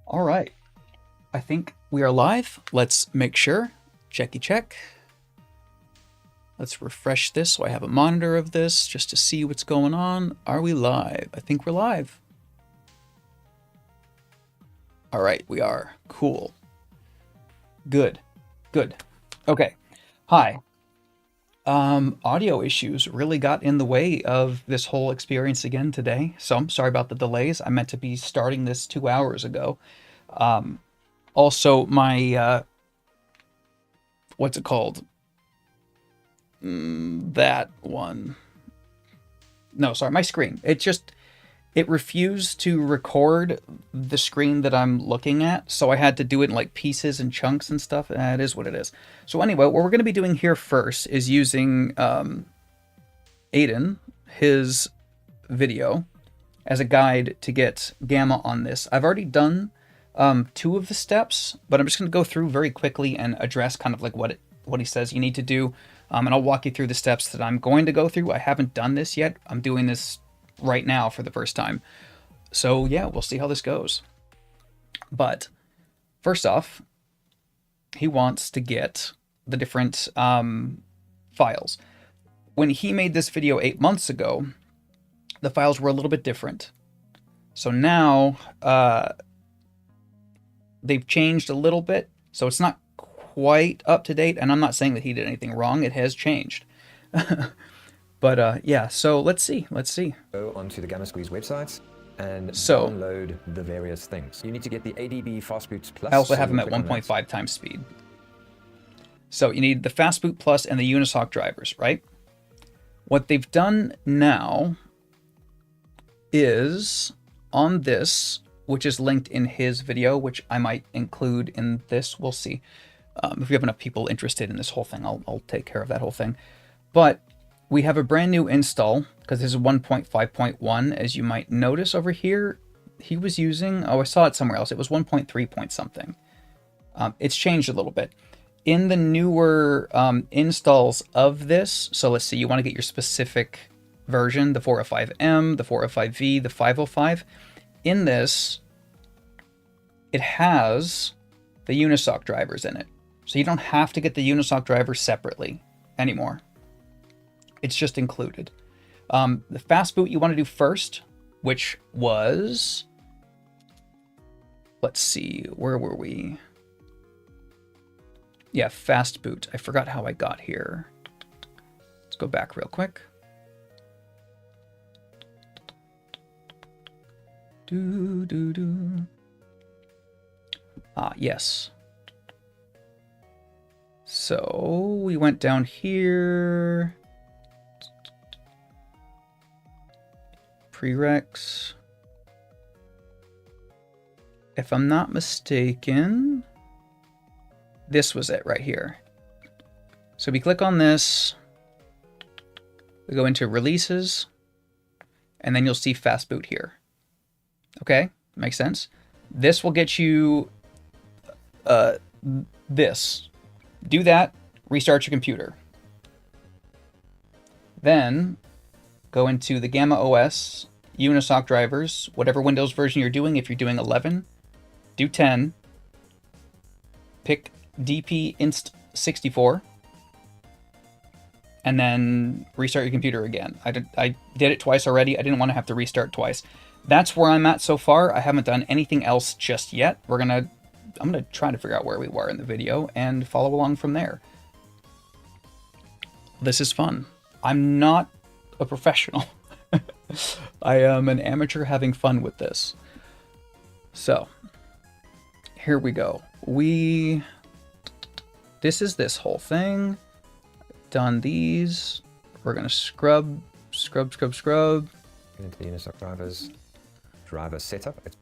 All right. I think we are live. Let's make sure. Checky check. Let's refresh this so I have a monitor of this just to see what's going on. Are we live? I think we're live. All right, we are. Cool. Good. Good. Okay. Hi. Audio issues really got in the way of this whole experience again today. So I'm sorry about the delays. I meant to be starting this 2 hours ago. Also, my, what's it called? That one. No, sorry, my screen. It refused to record the screen that I'm looking at, so I had to do it in like pieces and chunks and stuff. It is what it is. So anyway, what we're going to be doing here first is using Aiden, his video, as a guide to get gamma on this. I've already done 2 of the steps, but I'm just going to go through very quickly and address kind of like what he says you need to do. And I'll walk you through the steps that I'm going to go through. I haven't done this yet. I'm doing this right now for the first time. So yeah, we'll see how this goes. But first off, he wants to get the different files. When he made this video 8 months ago, the files were a little bit different. So now they've changed a little bit. So it's not quite up to date, and I'm not saying that he did anything wrong. It has changed. But yeah, so let's see. Go onto the Gamma Squeeze website and download the various things. You need to get the ADB Fastboot Plus. I also have them at 1.5 times speed. So you need the Fastboot Plus and the Unisoc drivers, right? What they've done now is on this, which is linked in his video, which I might include in this. We'll see. If we have enough people interested in this whole thing, I'll take care of that whole thing. But we have a brand new install, because this is 1.5.1, as you might notice over here. He was using, I saw it somewhere else. It was 1.3 point something. It's changed a little bit. In the newer installs of this, so let's see, you want to get your specific version, the 405M, the 405V, the 505. In this, it has the Unisoc drivers in it. So you don't have to get the Unisoc drivers separately anymore. It's just included. The fast boot you want to do first, which was, let's see, where were we? Yeah, fast boot. I forgot how I got here. Let's go back real quick. Yes. So we went down here. Prereqs. If I'm not mistaken, this was it right here. So we click on this. We go into releases, and then you'll see fast boot here. Okay, makes sense. This will get you this. Do that, restart your computer. Then go into the Gamma OS, Unisoc drivers, whatever Windows version you're doing. If you're doing 11, do 10. Pick DP Inst 64. And then restart your computer again. I did it twice already. I didn't want to have to restart twice. That's where I'm at so far. I haven't done anything else just yet. I'm gonna try to figure out where we were in the video and follow along from there. This is fun. I'm not a professional. I am an amateur having fun with this. So, here we go. This is this whole thing. Done these. We're gonna scrub. Get into the Unisoc drivers. Driver setup. It's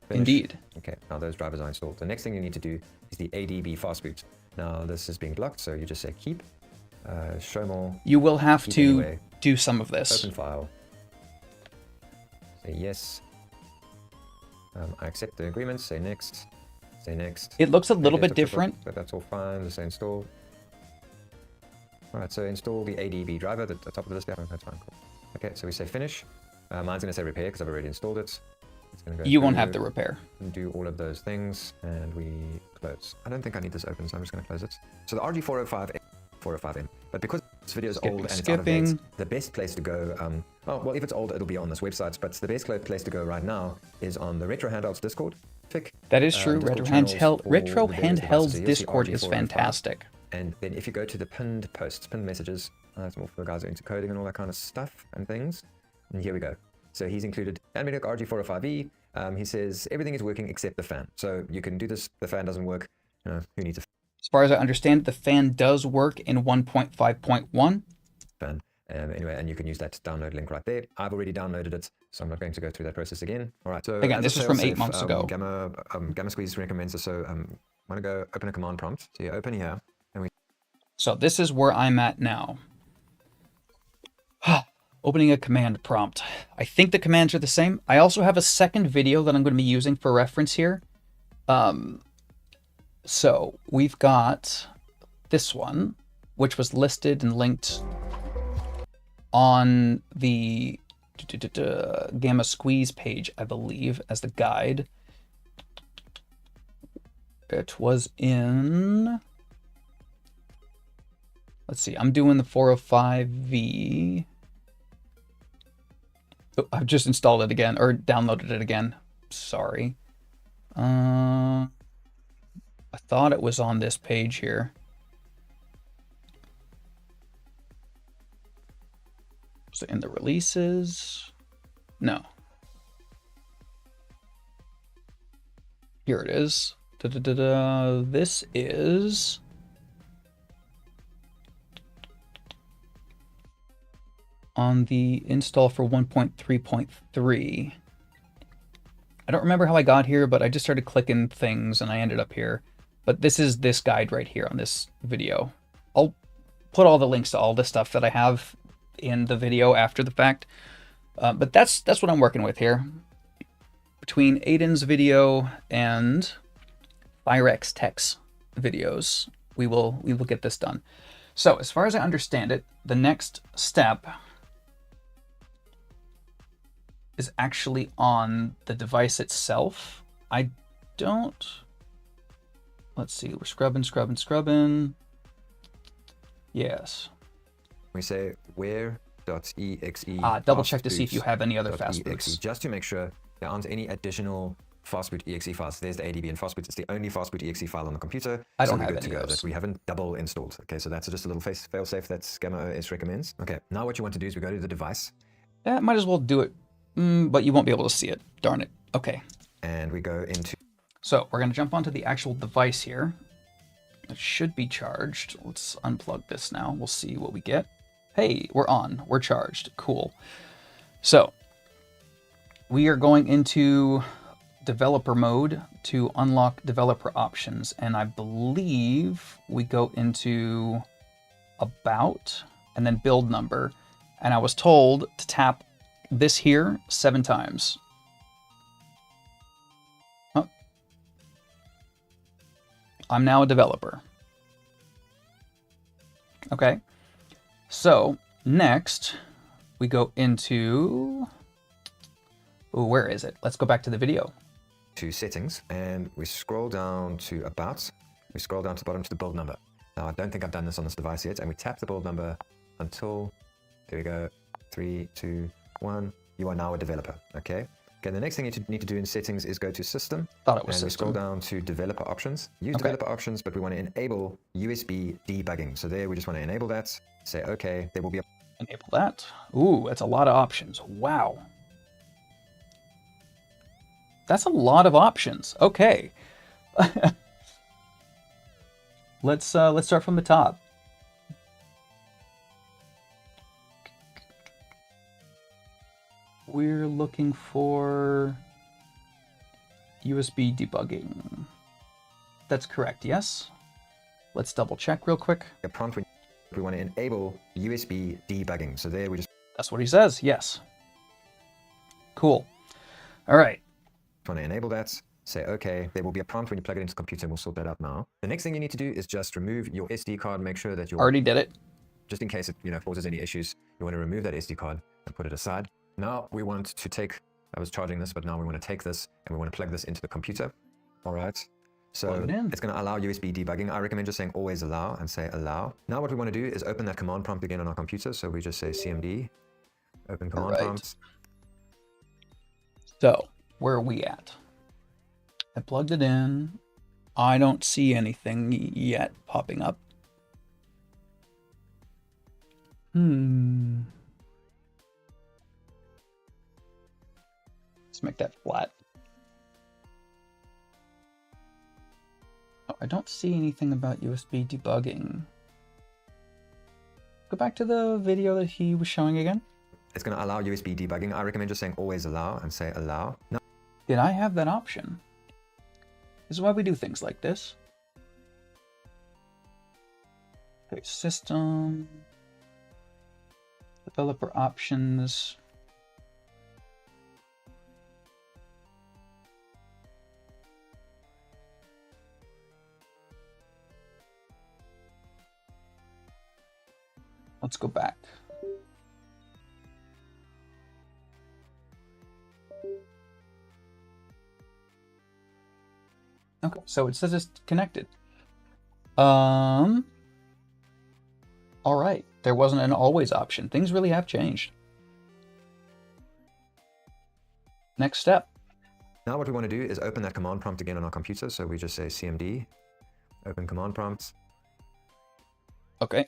finished. Indeed. Okay, now those drivers are installed. The next thing you need to do is the ADB Fastboot. Now this is being blocked, so you just say keep. Show more. You will have to anyway. Do some of this. Open file. Say yes. I accept the agreement. Say next. Say next. It looks a little bit different. But that's all fine. Just say install. Alright, so install the ADB driver at the top of the list. Yeah, that's fine. Cool. Okay, so we say finish. Mine's going to say repair because I've already installed it. It's going to go You won't through have to repair. and do all of those things, and we close. I don't think I need this open, so I'm just going to close it. So the RG405, 405M. But because this video is old and it's out of date, the best place to go, well, if it's old, it'll be on this website, but the best place to go right now is on the Retro Handhelds Discord. That is true. Discord Retro the various Handhelds devices. Discord is RG405. fantastic. And then if you go to the pinned posts, pinned messages, that's more for the guys who are into coding and all that kind of stuff and things. And here we go. So he's included Nvidia RG405E. He says everything is working except the fan. So you can do this. The fan doesn't work. Who needs a As far as I understand, the fan does work in 1.5.1. fan? Anyway, and you can use that download link right there. I've already downloaded it, so I'm not going to go through that process again. All right. So Again, as this a is from 8 fail-safe, months ago. Gamma Squeeze recommends it. So I'm going to go open a command prompt. So you open here, and we. So this is where I'm at now. Opening a command prompt. I think the commands are the same. I also have a second video that I'm going to be using for reference here. So we've got this one, which was listed and linked on the Gamma Squeeze page, I believe, as the guide. It was in... Let's see, I'm doing the 405V. Oh, I've just installed it again, or downloaded it again. Sorry. I thought it was on this page here. Was it in the releases? No. Here it is. This is... on the install for 1.3.3. I don't remember how I got here, but I just started clicking things and I ended up here. But this is this guide right here on this video. I'll put all the links to all the stuff that I have in the video after the fact. But that's what I'm working with here. Between Aiden's video and Firex Tech's videos, we will get this done. So as far as I understand it, the next step is actually on the device itself. I don't... Let's see, we're scrubbing. Yes. We say where.exe. Double check to see if you have any other fast boots. Just to make sure there aren't any additional fastboot exe files. There's the ADB and fastboot. It's the only fastboot exe file on the computer. I don't have good any to go. of those. That we haven't double installed. Okay, so that's just a little fail-safe that Gamma OS recommends. Okay, now what you want to do is we go to the device. That might as well do it, but you won't be able to see it. Darn it. Okay. And we go into... So we're going to jump onto the actual device here. It should be charged. Let's unplug this now. We'll see what we get. Hey, we're on. We're charged. Cool. So we are going into developer mode to unlock developer options. And I believe we go into about and then build number. And I was told to tap this here 7 times. Oh. I'm now a developer. Okay. So next we go into... Ooh, where is it? Let's go back to the video. To settings, and we scroll down to about. We scroll down to the bottom to the build number. Now, I don't think I've done this on this device yet, and we tap the build number until, there we go, 3, 2, 1. You are now a developer, okay? Okay, the next thing you need to do in settings is go to system. Thought it was and system. We scroll down to developer options. Use developer options, but we want to enable USB debugging. So there, we just want to enable that. Say, okay, there will be a... Enable that. Ooh, that's a lot of options. Wow. That's a lot of options. Okay. Let's start from the top. We're looking for USB debugging. That's correct, yes? Let's double check real quick. A prompt, we want to enable USB debugging. So there we just... That's what he says, yes. Cool. All right. Want to enable that, say okay, there will be a prompt when you plug it into the computer, and we'll sort that out now. The next thing you need to do is just remove your SD card, make sure that you're... Already did it. Just in case it causes any issues, you want to remove that SD card and put it aside. Now we want to take I was charging this, but now we want to take this and we want to plug this into the computer. All right. So Plug it in. it's going to allow USB debugging. I recommend just saying always allow and say allow. Now what we want to do is open that command prompt again on our computer. So we just say cmd, open command Alright. prompt. So, where are we at? I plugged it in. I don't see anything yet popping up. Let's make that flat. Oh, I don't see anything about USB debugging. Go back to the video that he was showing again. It's going to allow USB debugging. I recommend just saying always allow and say allow. No. Did I have that option? This is why we do things like this. Okay, system, developer options. Let's go back. Okay, so it says it's connected. All right, there wasn't an always option. Things really have changed. Next step. Now what we want to do is open that command prompt again on our computer. So we just say cmd, open command prompt. Okay.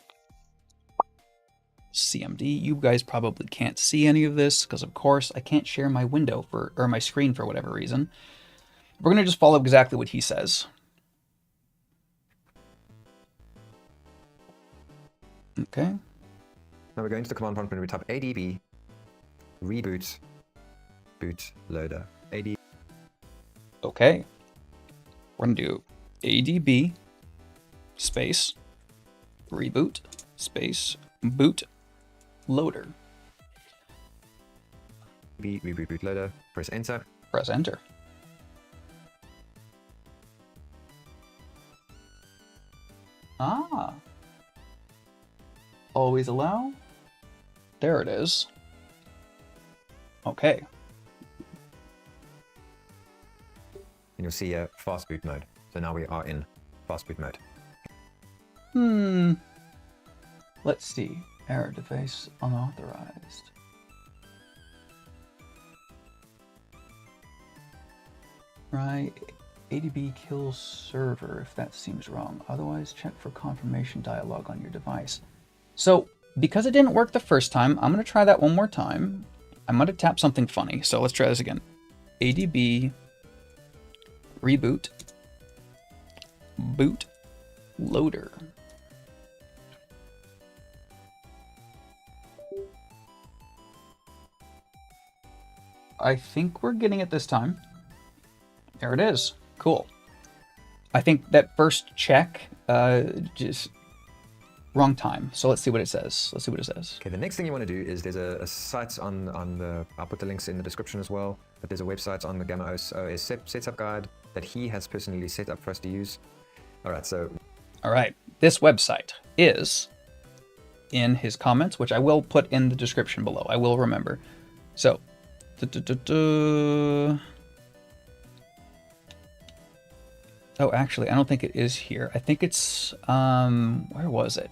CMD. You guys probably can't see any of this because, of course, I can't share my window or my screen for whatever reason. We're going to just follow exactly what he says. Okay. Now we're going to the command prompt and we type adb reboot bootloader. AD. Okay. We're going to do adb space reboot space boot loader. Reboot bootloader. Press enter. Press enter. Ah. Always allow. There it is. Okay. And you'll see a fast boot mode. So now we are in fast boot mode. Let's see. Error device unauthorized. Right. ADB kills server if that seems wrong. Otherwise, check for confirmation dialog on your device. So, because it didn't work the first time, I'm going to try that one more time. I'm going to tap something funny. So let's try this again. ADB reboot boot loader. I think we're getting it this time. There it is. Cool. I think that first check, just wrong time. So let's see what it says. Let's see what it says. Okay, the next thing you want to do is there's a site on the, I'll put the links in the description as well, but there's a website on the Gamma OS setup guide that he has personally set up for us to use. All right, this website is in his comments, which I will put in the description below. I will remember. So, oh, actually, I don't think it is here. I think it's, where was it?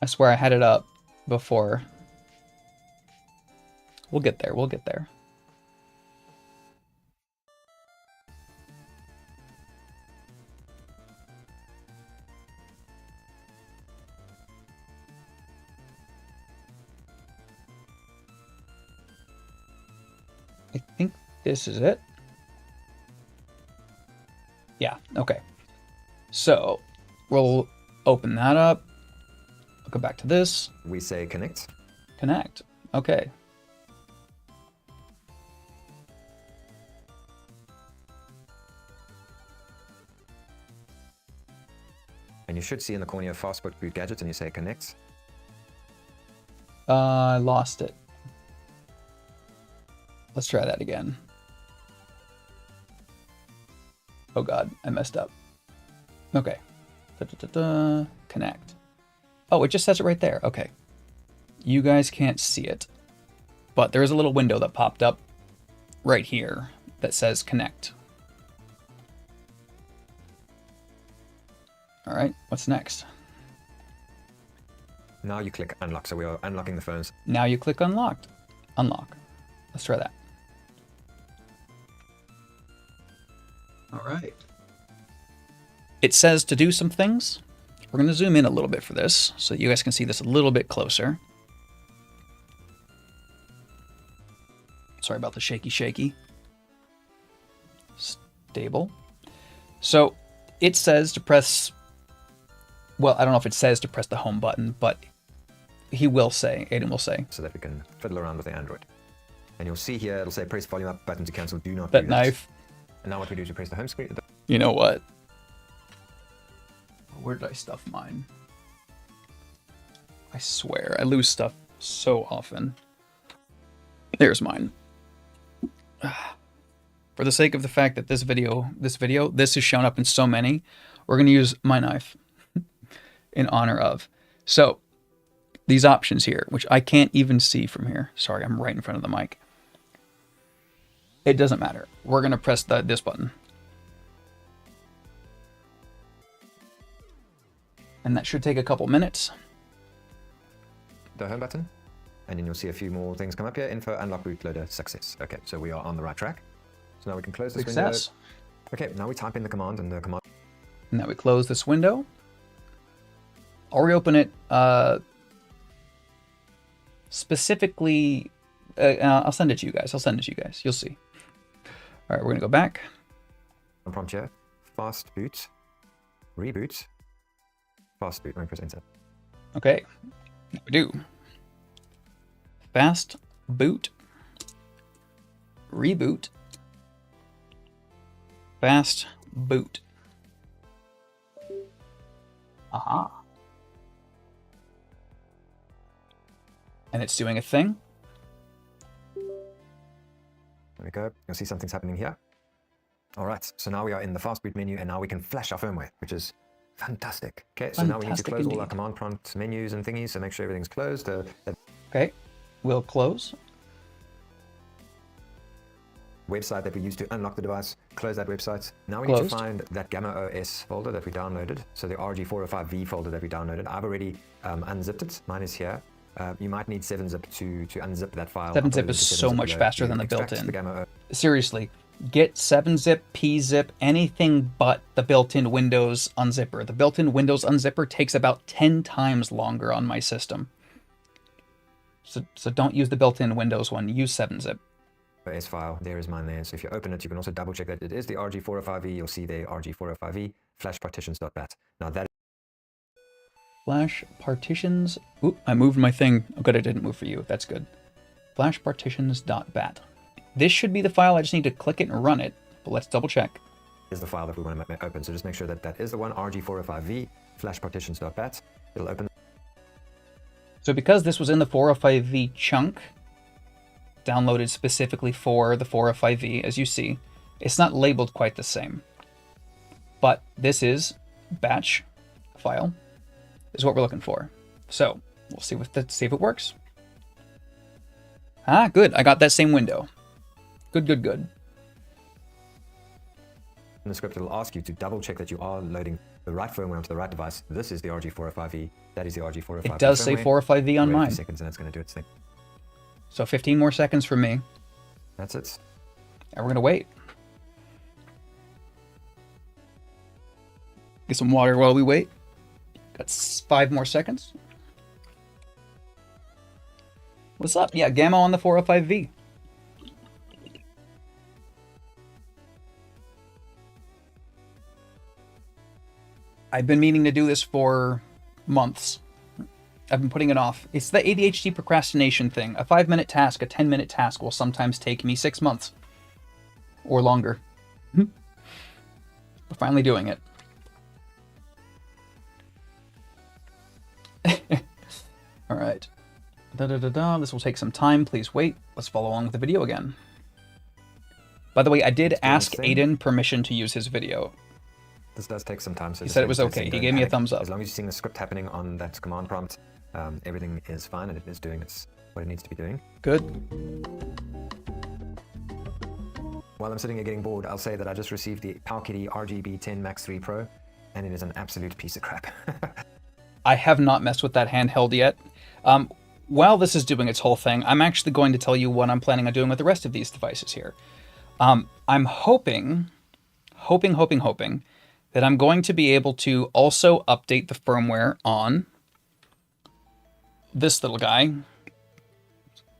I swear I had it up before. We'll get there. We'll get there. I think this is it. Yeah, okay. So we'll open that up. I'll go back to this. we say connect. Connect. Okay. And you should see in the corner fastboot boot gadget and you say connect. I lost it. Let's try that again. Oh god, I messed up. Okay. Connect. Oh, it just says it right there. Okay. You guys can't see it, but there is a little window that popped up right here that says connect. All right, what's next? Now you click unlock. So we are unlocking the phones. Now you click unlocked. Unlock. Let's try that. All right. It says to do some things. We're going to zoom in a little bit for this so you guys can see this a little bit closer. Sorry about the shaky. Stable. So it says to press, well, I don't know if it says to press the home button, but he will say, Aiden will say. So that we can fiddle around with the Android. And you'll see here, it'll say press volume up button to cancel, do not do That knife. And now what we do to press the home screen. You know what? Where did I stuff mine? I swear, I lose stuff so often. There's mine. For the sake of the fact that this has shown up in so many, we're going to use my knife in honor of. So, these options here, which I can't even see from here. Sorry, I'm right in front of the mic. It doesn't matter. We're going to press this button. And that should take a couple minutes. The home button. And then you'll see a few more things come up here. Info, unlock, bootloader, success. Okay, so we are on the right track. So now we can close this window. Okay, now we type in the command and the command. Now we close this window. Or reopen it specifically. I'll send it to you guys. You'll see. All right, we're going to go back. Prompt here. Fast boot. Reboot. Fast boot. Let me press enter. Okay, now we do. Fast boot. Reboot. Fast boot. Aha. And it's doing a thing. There we go. You'll see something's happening here. All right. So now we are in the fast boot menu and now we can flash our firmware, which is fantastic. Okay. So now we need to close all our command prompt menus and thingies. So make sure everything's closed. Okay. We'll close. Website that we used to unlock the device, close that website. Now we need to find that Gamma OS folder that we downloaded. So the RG405V folder that we downloaded. I've already unzipped it. Mine is here. You might need 7-zip to unzip that file. 7-zip is so much faster than the built-in. Seriously, get 7-zip, P-zip, anything but the built-in Windows unzipper. The built-in Windows unzipper takes about 10 times longer on my system. So don't use the built-in Windows one. Use 7-zip. OS file, there is mine there. So if you open it, you can also double check that it is the RG405V. You'll see the RG405V flash partitions.bat. Now that Flash partitions. Oop, I moved my thing. Oh, good, I didn't move for you. That's good. Flash partitions.bat. This should be the file. I just need to click it and run it. But let's double check. Is the file that we want to open. So just make sure that that is the one, RG405V flash partitions.bat. It'll open. So because this was in the 405V chunk, downloaded specifically for the 405V, as you see, it's not labeled quite the same. But this is batch file, is what we're looking for. So we'll see if it works. Ah, good. I got that same window. Good. In the script, it'll ask you to double check that you are loading the right firmware onto the right device. This is the RG405V. That is the RG405V. It does say 405V on mine. Seconds and it's going to do its thing. So 15 more seconds for me. That's it. And we're going to wait. Get some water while we wait. Got 5 more seconds. What's up? Yeah, Gamma on the 405V. I've been meaning to do this for months. I've been putting it off. It's the ADHD procrastination thing. A 5-minute task, a 10-minute task will sometimes take me 6 months. Or longer. We're finally doing it. All right. This will take some time. Please wait. Let's follow along with the video again. By the way, I did It's doing ask its thing. Aiden permission to use his video. This does take some time, so He just said it like was I okay. said, He don't gave me a panic. thumbs up. As long as you're seeing the script happening on that command prompt, everything is fine and it is doing what it needs to be doing. Good. While I'm sitting here getting bored, I'll say that I just received the PowerKitty RGB 10 Max 3 Pro, and it is an absolute piece of crap. I have not messed with that handheld yet. While this is doing its whole thing, I'm actually going to tell you what I'm planning on doing with the rest of these devices here. I'm hoping that I'm going to be able to also update the firmware on this little guy,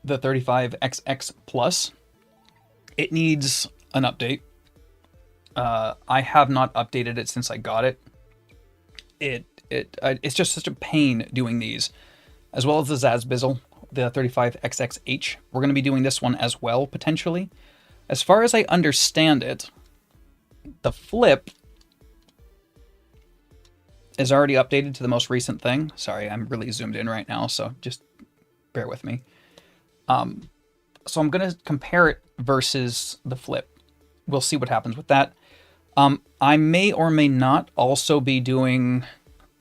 the 35XX Plus. It needs an update. I have not updated it since I got it. It's just such a pain doing these, as well as the Zazbizzle, the 35XXH. We're going to be doing this one as well, potentially. As far as I understand it, the Flip is already updated to the most recent thing. Sorry, I'm really zoomed in right now, so just bear with me. So I'm going to compare it versus the Flip. We'll see what happens with that. I may or may not also be doing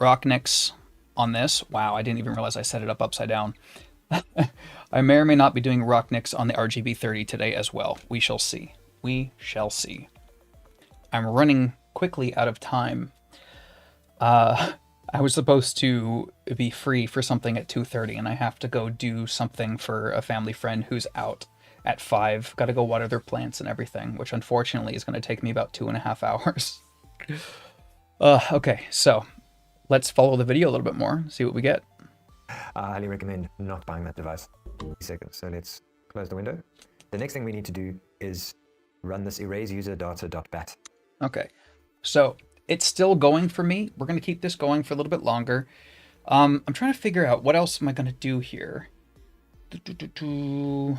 Rocknix on this. Wow, I didn't even realize I set it up upside down. I may or may not be doing Rocknix on the RGB30 today as well. We shall see. We shall see. I'm running quickly out of time. I was supposed to be free for something at 2:30, and I have to go do something for a family friend who's out at 5. Got to go water their plants and everything, which unfortunately is going to take me about 2.5 hours. Okay, so let's follow the video a little bit more, see what we get. I highly recommend not buying that device. 30 seconds. So let's close the window. The next thing we need to do is run this erase user data.bat. Okay, so it's still going for me. We're going to keep this going for a little bit longer. I'm trying to figure out what else am I going to do here. No,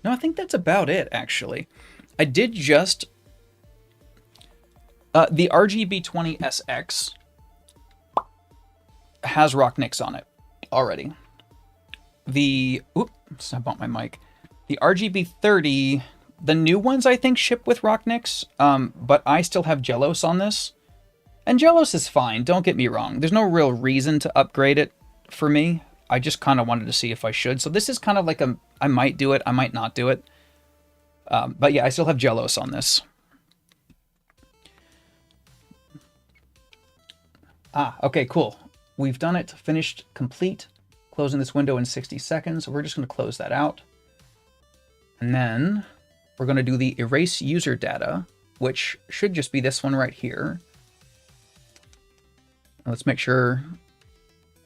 I think that's about it, actually. I did just... the RGB20SX has Rocknix on it already. Oops, I bumped my mic. The RGB30, the new ones I think ship with Rocknix, but I still have Jelos on this. And Jelos is fine, don't get me wrong. There's no real reason to upgrade it for me. I just kind of wanted to see if I should. So this is kind of like I might do it, I might not do it. But yeah, I still have Jelos on this. Okay, cool. We've done it, finished, complete. Closing this window in 60 seconds. We're just going to close that out. And then we're going to do the erase user data, which should just be this one right here. Let's make sure.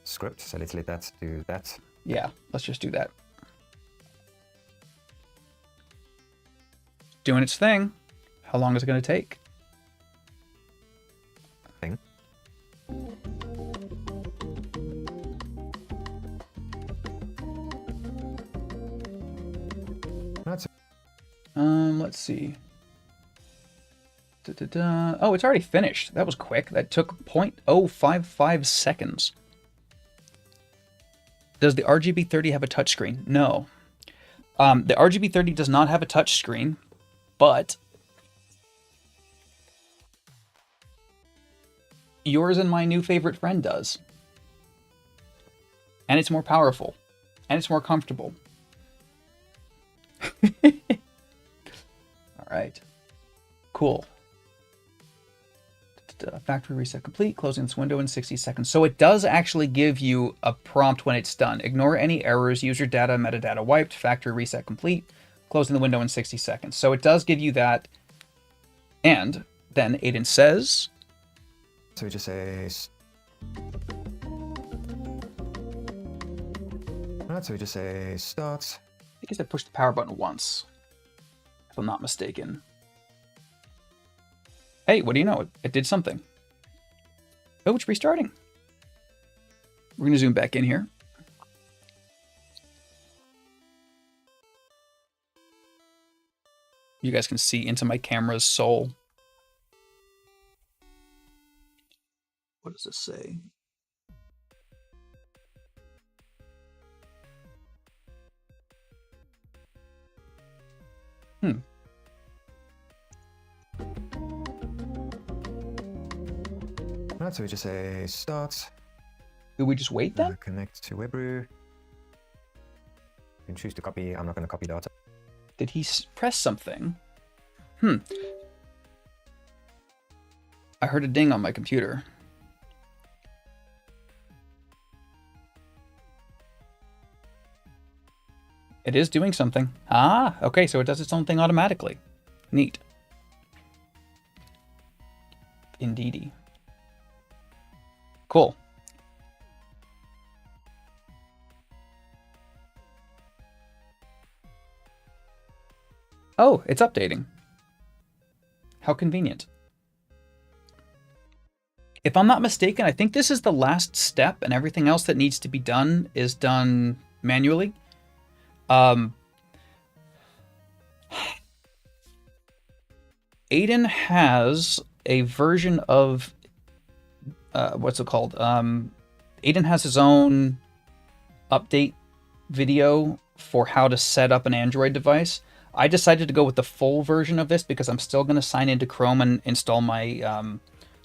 Script, so let's let that do that. Yeah, let's just do that. Doing its thing. How long is it going to take? Thing. Let's see. Oh, it's already finished. That was quick. That took 0.055 seconds. Does the RGB30 have a touchscreen? No. The RGB30 does not have a touchscreen, but yours and my new favorite friend does. And it's more powerful. And it's more comfortable. All right. Cool. Factory reset complete. Closing this window in 60 seconds. So it does actually give you a prompt when it's done. Ignore any errors. User data, metadata wiped. Factory reset complete. Closing the window in 60 seconds. So it does give you that. And then Aiden says... So we just say... Alright, so we just say start. I guess I pushed the power button once, if I'm not mistaken. Hey, what do you know? It did something. Oh, it's restarting. We're going to zoom back in here. You guys can see into my camera's soul. What does this say? Right, so we just say start. Do we just wait then? Connect to WebRoo. You can choose to copy. I'm not going to copy data. Did he press something? I heard a ding on my computer. It is doing something. Ah, okay, so it does its own thing automatically. Neat. Indeedy. Cool. Oh, it's updating. How convenient. If I'm not mistaken, I think this is the last step, and everything else that needs to be done is done manually. Aiden has a version of what's it called? Aiden has his own update video for how to set up an Android device. I decided to go with the full version of this because I'm still going to sign into Chrome and install my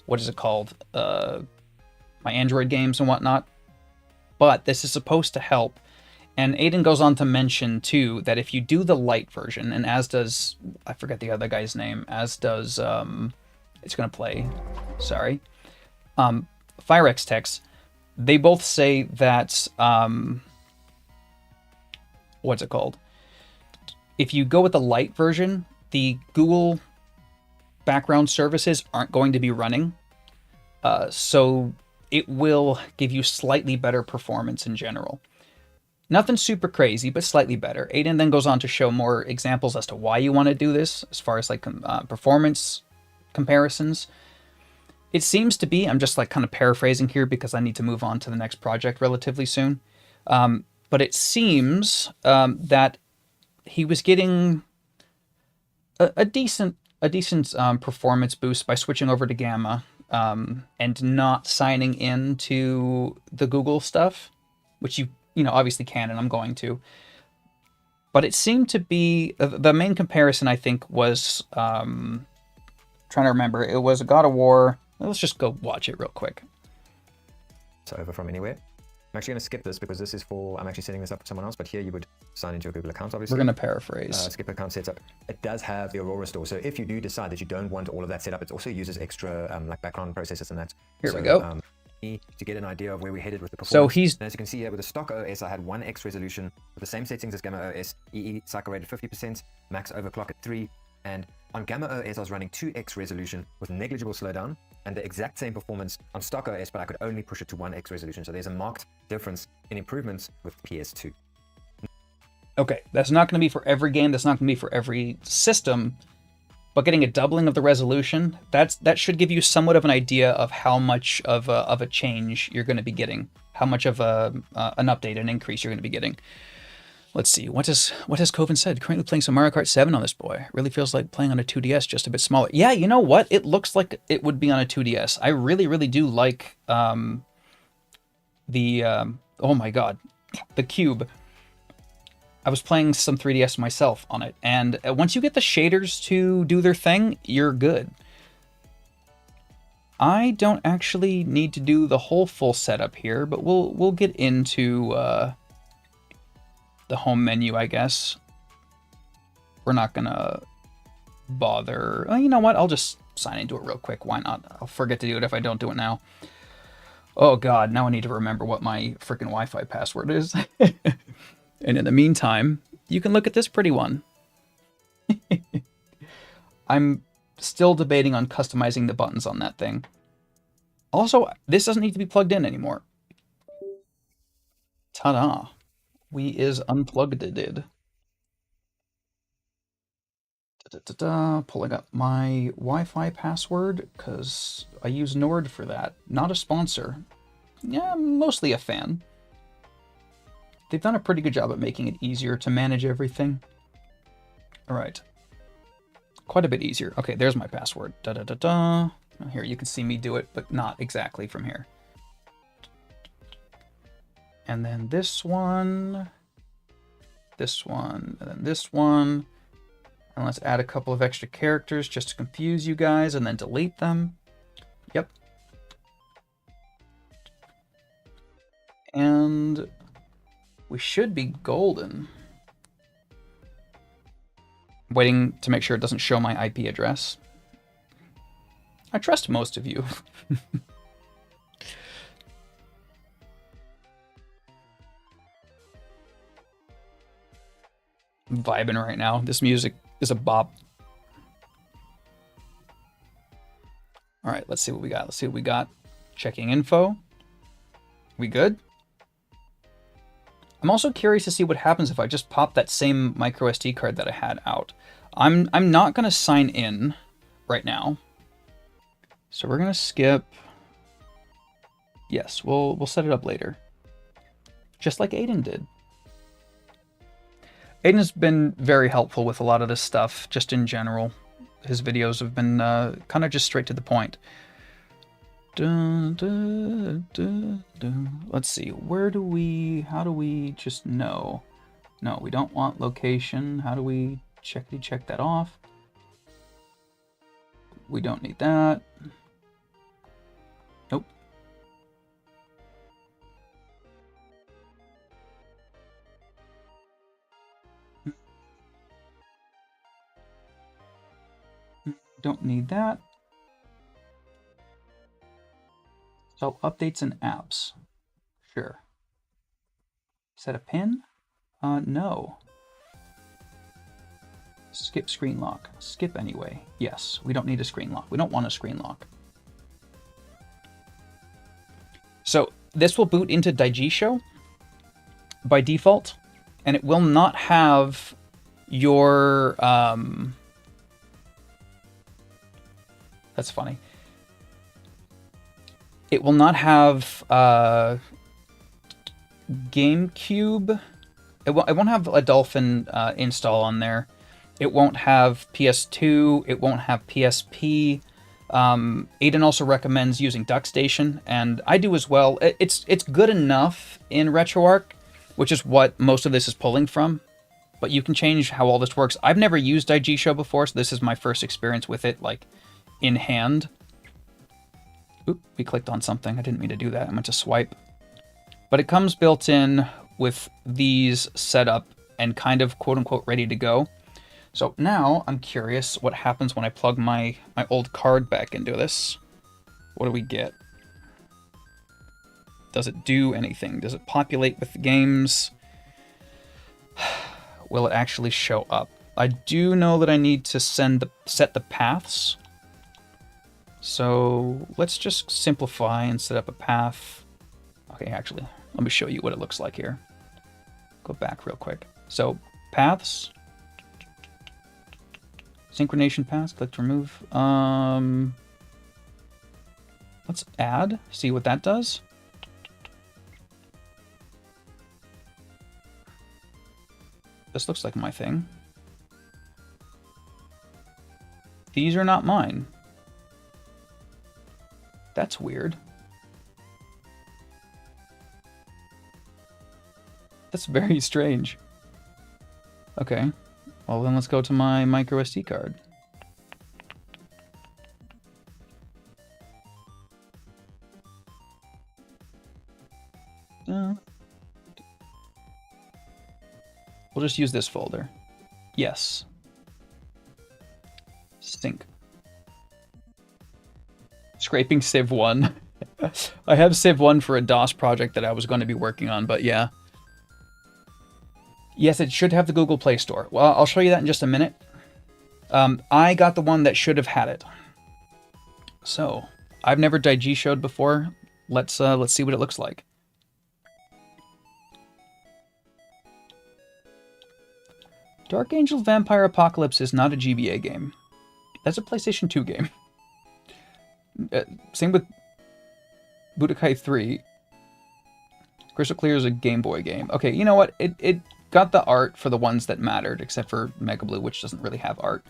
what is it called? My Android games and whatnot. But this is supposed to help. And Aiden goes on to mention, too, that if you do the light version, and as does, I forget the other guy's name, as does, it's going to play, sorry, Firex Techs, they both say that, what's it called? If you go with the light version, the Google background services aren't going to be running. So it will give you slightly better performance in general. Nothing super crazy, but slightly better. Aiden then goes on to show more examples as to why you want to do this, as far as like performance comparisons. It seems to be, I'm just like kind of paraphrasing here because I need to move on to the next project relatively soon. But it seems that he was getting a decent performance boost by switching over to Gamma and not signing in to the Google stuff, which you obviously can, and I'm going to. But it seemed to be, the main comparison, I think, was, trying to remember, it was a God of War. Let's just go watch it real quick. So over from anywhere. I'm actually going to skip this because this is for, I'm actually setting this up for someone else, but here you would sign into a Google account, obviously. We're going to paraphrase. Skip account setup. It does have the Aurora store. So if you do decide that you don't want all of that set up, it also uses extra like background processes and that. Here we go. To get an idea of where we're headed with the performance. So he's, and as you can see here with the stock OS, I had 1x resolution with the same settings as Gamma OS, EE cycle rate at 50%, max overclock at 3, and on Gamma OS I was running 2x resolution with negligible slowdown, and the exact same performance on stock OS, but I could only push it to 1x resolution. So there's a marked difference in improvements with PS2. okay, that's not going to be for every game, that's not going to be for every system, but getting a doubling of the resolution, that should give you somewhat of an idea of how much of a change you're going to be getting, how much of an update, an increase you're going to be getting. Let's see, what has Coven said? Currently playing some Mario Kart 7 on this boy. Really feels like playing on a 2DS, just a bit smaller. Yeah, you know what? It looks like it would be on a 2DS. I really, really do like oh my god, the Cube. I was playing some 3DS myself on it, and once you get the shaders to do their thing, you're good. I don't actually need to do the whole full setup here, but we'll get into the home menu, I guess. We're not gonna bother. You know what? I'll just sign into it real quick. Why not? I'll forget to do it if I don't do it now. Oh god, now I need to remember what my freaking Wi-Fi password is. And in the meantime, you can look at this pretty one. I'm still debating on customizing the buttons on that thing. Also, this doesn't need to be plugged in anymore. Ta-da. We is unplugged it. Pulling up my Wi-Fi password, because I use Nord for that. Not a sponsor. Yeah, I'm mostly a fan. They've done a pretty good job at making it easier to manage everything. All right. Quite a bit easier. Okay, there's my password. Here, you can see me do it, but not exactly from here. And then this one, and then this one. And let's add a couple of extra characters just to confuse you guys, and then delete them. Yep. and we should be golden. Waiting to make sure it doesn't show my IP address. I trust most of you. I'm vibing right now. This music is a bop. All right, let's see what we got. Let's see what we got. Checking info. We good? I'm also curious to see what happens if I just pop that same micro SD card that I had out. I'm not gonna sign in right now. So we're gonna skip. Yes, we'll set it up later. Just like Aiden did. Aiden has been very helpful with a lot of this stuff, just in general. His videos have been kind of just straight to the point. Let's see, how do we just know? No, we don't want location. How do we check that off? We don't need that. Nope. Don't need that. So updates and apps. Sure. Set a pin? No. Skip screen lock. Skip anyway. Yes, we don't need a screen lock. We don't want a screen lock. So this will boot into Daigisho by default, and it will not have your... That's funny. It will not have GameCube. It won't have a Dolphin install on there. It won't have PS2. It won't have PSP. Aiden also recommends using DuckStation, and I do as well. It's good enough in RetroArch, which is what most of this is pulling from. But you can change how all this works. I've never used Daigisho before, so this is my first experience with it, like, in hand. Oop, we clicked on something. I didn't mean to do that. I meant to swipe. But it comes built in with these set up and kind of quote-unquote ready to go. So now I'm curious what happens when I plug my old card back into this. What do we get? Does it do anything? Does it populate with the games? Will it actually show up? I do know that I need to set the paths. So let's just simplify and set up a path. Okay, actually, let me show you what it looks like here. Go back real quick. So paths, synchronization paths, click to remove. Let's add, see what that does. This looks like my thing. These are not mine. That's weird. That's very strange. Okay. Well, then let's go to my micro SD card. We'll just use this folder. Yes. Sync. Scraping Civ 1. I have Civ 1 for a DOS project that I was going to be working on, but yeah. Yes, it should have the Google Play Store. Well, I'll show you that in just a minute. I got the one that should have had it. So, I've never Daigisho'd before. Let's see what it looks like. Dark Angel Vampire Apocalypse is not a GBA game. That's a PlayStation 2 game. Same with Budokai 3. Crystal Clear is a Game Boy game. Okay, you know what? It got the art for the ones that mattered, except for Mega Blue, which doesn't really have art.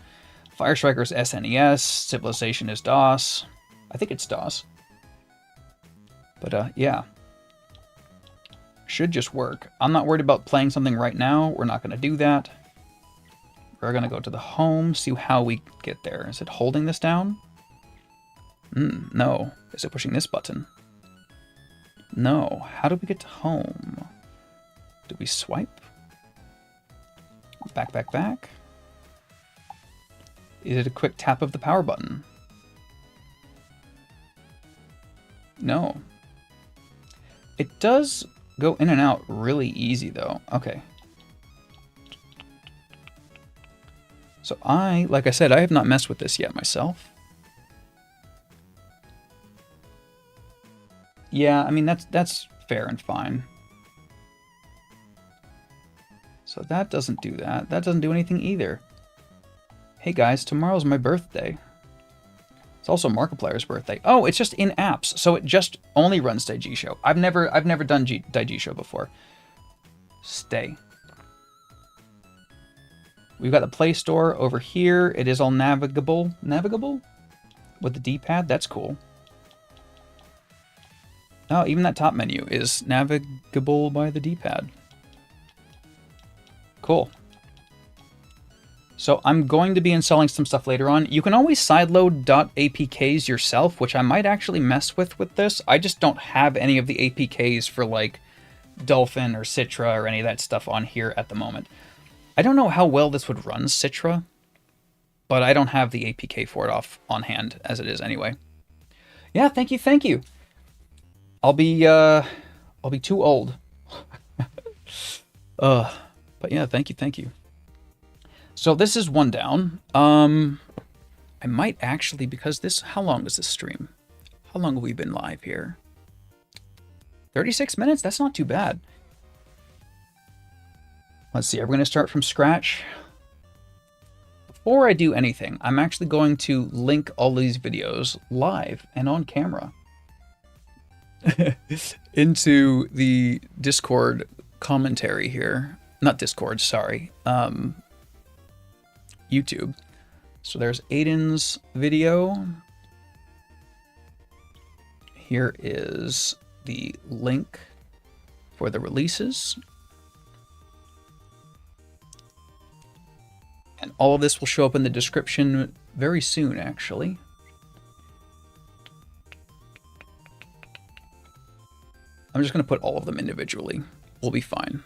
Fire Striker is SNES. Civilization is DOS. I think it's DOS. But, yeah. Should just work. I'm not worried about playing something right now. We're not going to do that. We're going to go to the home, see how we get there. Is it holding this down? No. Is it pushing this button? No. How do we get to home? Do we swipe? Back, back, back. Is it a quick tap of the power button? No. It does go in and out really easy, though. Okay. So like I said, I have not messed with this yet myself. Yeah, I mean, that's fair and fine. So that doesn't do that. That doesn't do anything either. Hey guys, tomorrow's my birthday. It's also Markiplier's birthday. Oh, it's just in apps, so it just only runs Daigisho. I've never done Daigisho before. Stay. We've got the Play Store over here. It is all navigable. Navigable? With the D-pad? That's cool. Oh, even that top menu is navigable by the D-pad. Cool. So I'm going to be installing some stuff later on. You can always sideload .apks yourself, which I might actually mess with this. I just don't have any of the APKs for like Dolphin or Citra or any of that stuff on here at the moment. I don't know how well this would run Citra, but I don't have the APK for it on hand as it is anyway. Yeah, thank you, thank you. I'll be too old. But yeah, thank you, thank you. So this is one down. I might actually, because this, how long is this stream? How long have we been live here? 36 minutes? That's not too bad. Let's see, are we going to start from scratch? Before I do anything, I'm actually going to link all these videos live and on camera into the Discord commentary here. Not Discord, sorry. YouTube. So there's Aiden's video. Here is the link for the releases. And all of this will show up in the description very soon, actually. I'm just going to put all of them individually. We'll be fine.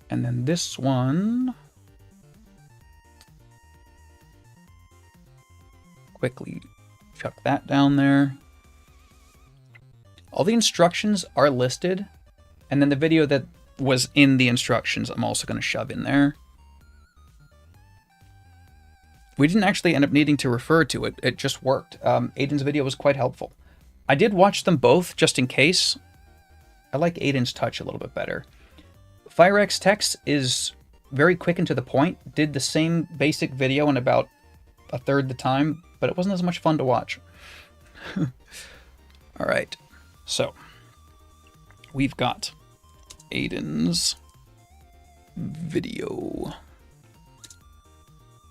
And then this one, quickly chuck that down there. All the instructions are listed, and then the video that was in the instructions I'm also going to shove in there. We didn't actually end up needing to refer to it, it just worked. Aiden's video was quite helpful. I did watch them both just in case. I like Aiden's touch a little bit better. FireX Text is very quick and to the point. Did the same basic video in about a third the time, but it wasn't as much fun to watch. All right, so we've got Aiden's video.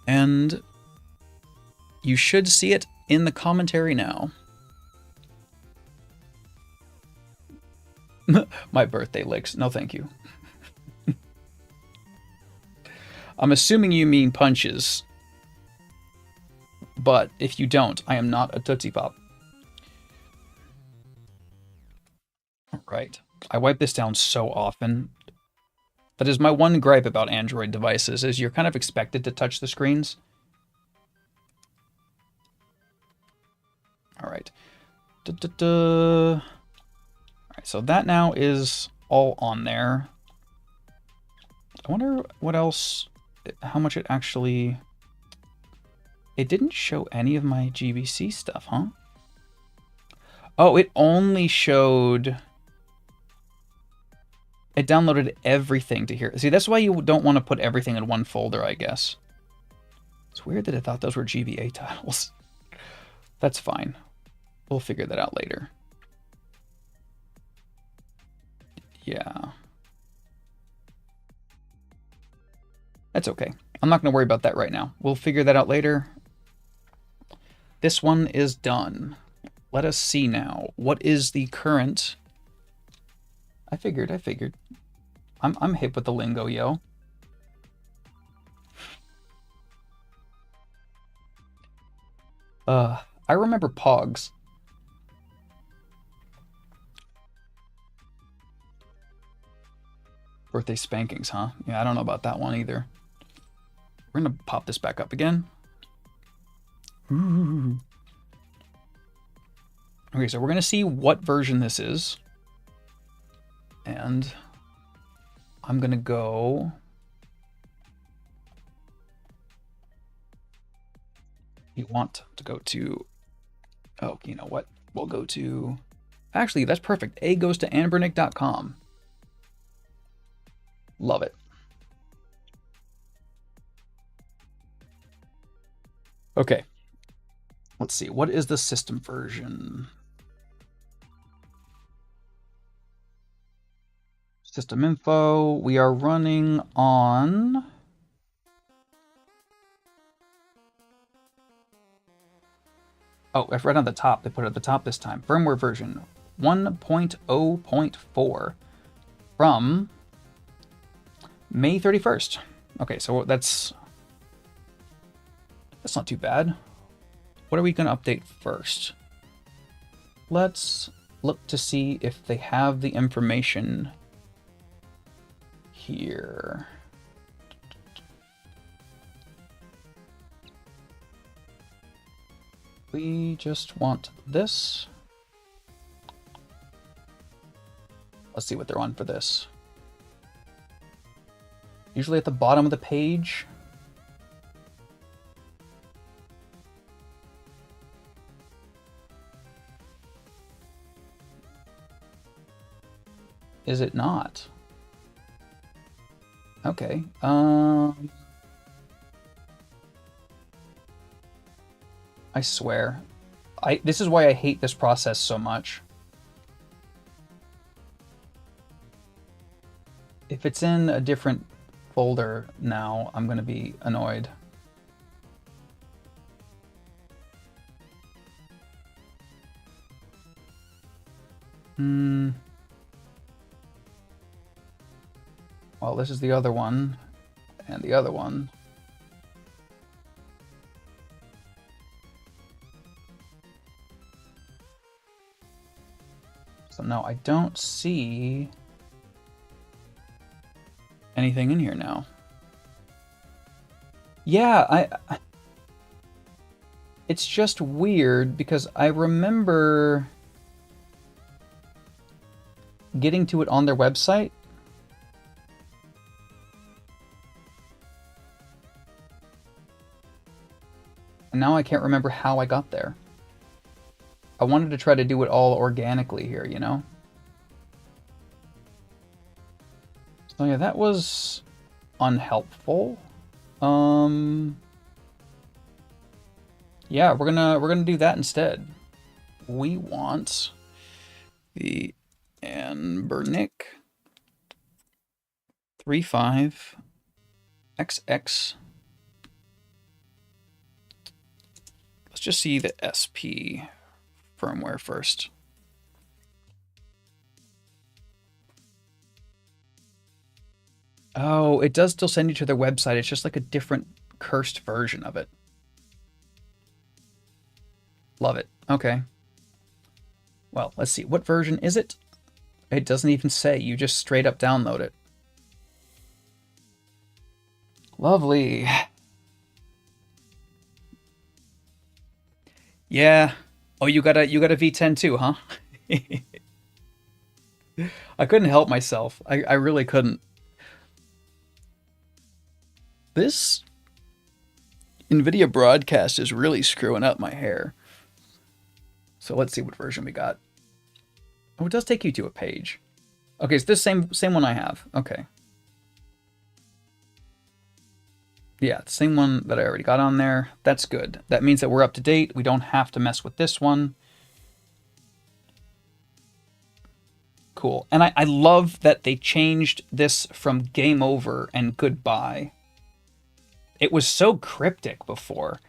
And you should see it in the commentary now. My birthday licks. No, thank you. I'm assuming you mean punches. But if you don't, I am not a Tootsie Pop. Right. I wipe this down so often. That is my one gripe about Android devices, is you're kind of expected to touch the screens. All right. All right, so that now is all on there. I wonder what else, how much it actually... It didn't show any of my GVC stuff, huh? Oh, it only showed... It downloaded everything to here. See, that's why you don't want to put everything in one folder, I guess. It's weird that I thought those were GBA titles. That's fine. We'll figure that out later. Yeah. That's okay. I'm not going to worry about that right now. We'll figure that out later. This one is done. Let us see now. What is the current... I figured. I'm hip with the lingo, yo. I remember Pogs. Birthday spankings, huh? Yeah, I don't know about that one either. We're gonna pop this back up again. Ooh. Okay, so we're gonna see what version this is. And I'm gonna go... You want to go to... Oh, you know what? We'll go to... Actually, that's perfect. A goes to anbernick.com. Love it. Okay. Let's see. What is the system version? System info. We are running on... Oh, right on the top. They put it at the top this time. Firmware version 1.0.4 from May 31st. Okay, so that's not too bad. What are we going to update first? Let's look to see if they have the information here. We just want this. Let's see what they're on for this. Usually at the bottom of the page. Is it not? Okay. I swear. This is why I hate this process so much. If it's in a different folder now, I'm going to be annoyed. Well, this is the other one, and the other one. So no, I don't see anything in here now. Yeah, it's just weird because I remember getting to it on their website. And now I can't remember how I got there. I wanted to try to do it all organically here, you know? So yeah, that was unhelpful. Yeah, we're gonna do that instead. We want the Anbernick 35XX. Let's just see the SP firmware first. Oh, it does still send you to their website. It's just like a different cursed version of it. Love it. Okay. Well, let's see. What version is it? It doesn't even say. You just straight up download it. Lovely. Yeah. Oh, you got a V10 too, huh? I couldn't help myself. I really couldn't. This NVIDIA broadcast is really screwing up my hair. So let's see what version we got. Oh, it does take you to a page. Okay, it's this same one I have. Okay. Yeah, the same one that I already got on there. That's good. That means that we're up to date. We don't have to mess with this one. Cool. And I love that they changed this from game over and goodbye. It was so cryptic before.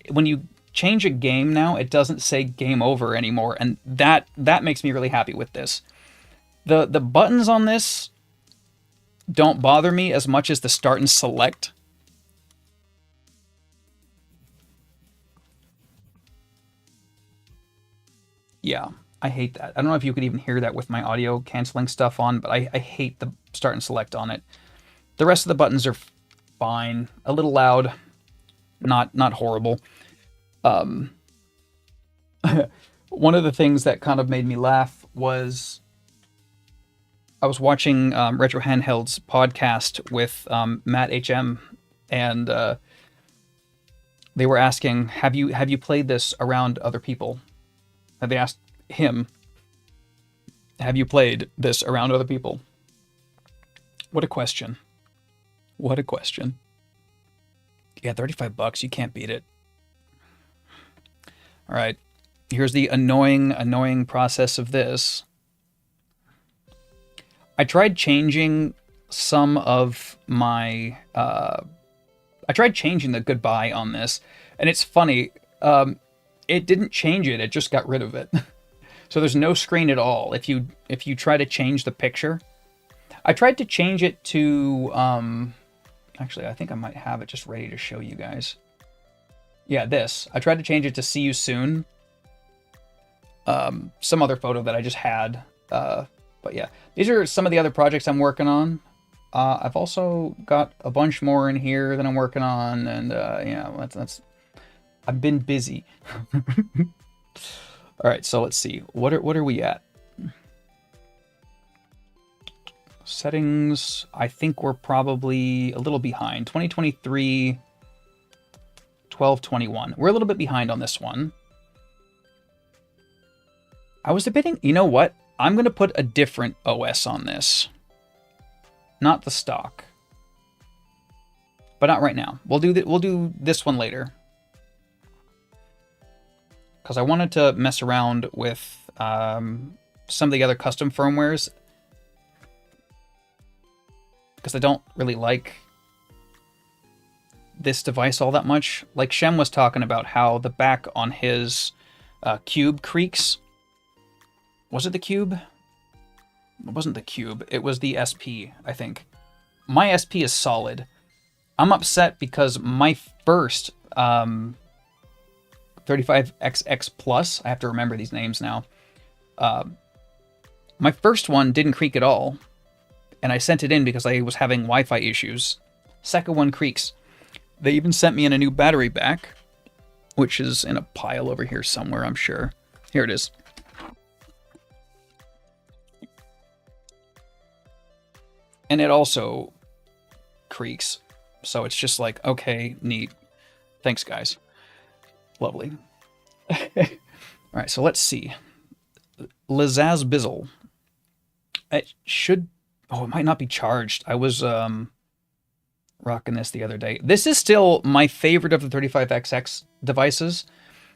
When you change a game now, it doesn't say game over anymore, and that makes me really happy with this. The buttons on this don't bother me as much as the start and select. Yeah, I hate that. I don't know if you could even hear that with my audio canceling stuff on, but I hate the start and select on it. The rest of the buttons are fine. A little loud, not horrible. One of the things that kind of made me laugh was I was watching Retro Handheld's podcast with Matt HM, and they were asking, "Have you played this around other people?" And they asked him, "Have you played this around other people?" What a question! What a question! Yeah, $35, you can't beat it. All right, here's the annoying process of this. I tried changing some of my I tried changing the goodbye on this, and it's funny. It didn't change it; it just got rid of it. So there's no screen at all. If you try to change the picture, I tried to change it to. Actually, I think I might have it just ready to show you guys. Yeah, this. I tried to change it to "See you soon." Some other photo that I just had. But yeah, these are some of the other projects I'm working on. I've also got a bunch more in here that I'm working on, and yeah, that's. I've been busy. All right, so let's see. What are we at? Settings. I think we're probably a little behind. 2023, 1221. We're a little bit behind on this one. I was debating. You know what? I'm going to put a different OS on this. Not the stock. But not right now. We'll do this one later. Because I wanted to mess around with some of the other custom firmwares. Because I don't really like this device all that much. Like Shem was talking about how the back on his Cube creaks. Was it the Cube? It wasn't the Cube. It was the SP, I think. My SP is solid. I'm upset because my first 35XX Plus, I have to remember these names now. My first one didn't creak at all. And I sent it in because I was having Wi-Fi issues. Second one creaks. They even sent me in a new battery back, which is in a pile over here somewhere, I'm sure. Here it is. And it also creaks. So it's just like, okay, neat. Thanks, guys. Lovely. All right, so let's see. Lizaz Bizzle. It should... Oh, it might not be charged. I was rocking this the other day. This is still my favorite of the 35XX devices.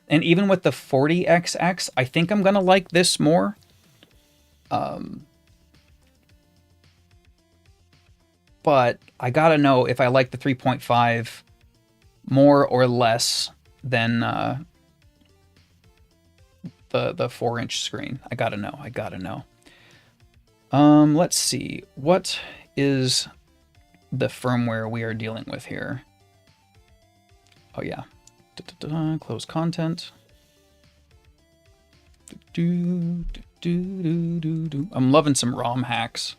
And even with the 40XX, I think I'm going to like this more. But I got to know if I like the 3.5 more or less than the 4-inch screen. I got to know. I got to know. Let's see. What is the firmware we are dealing with here? Oh, yeah. Close content. I'm loving some ROM hacks.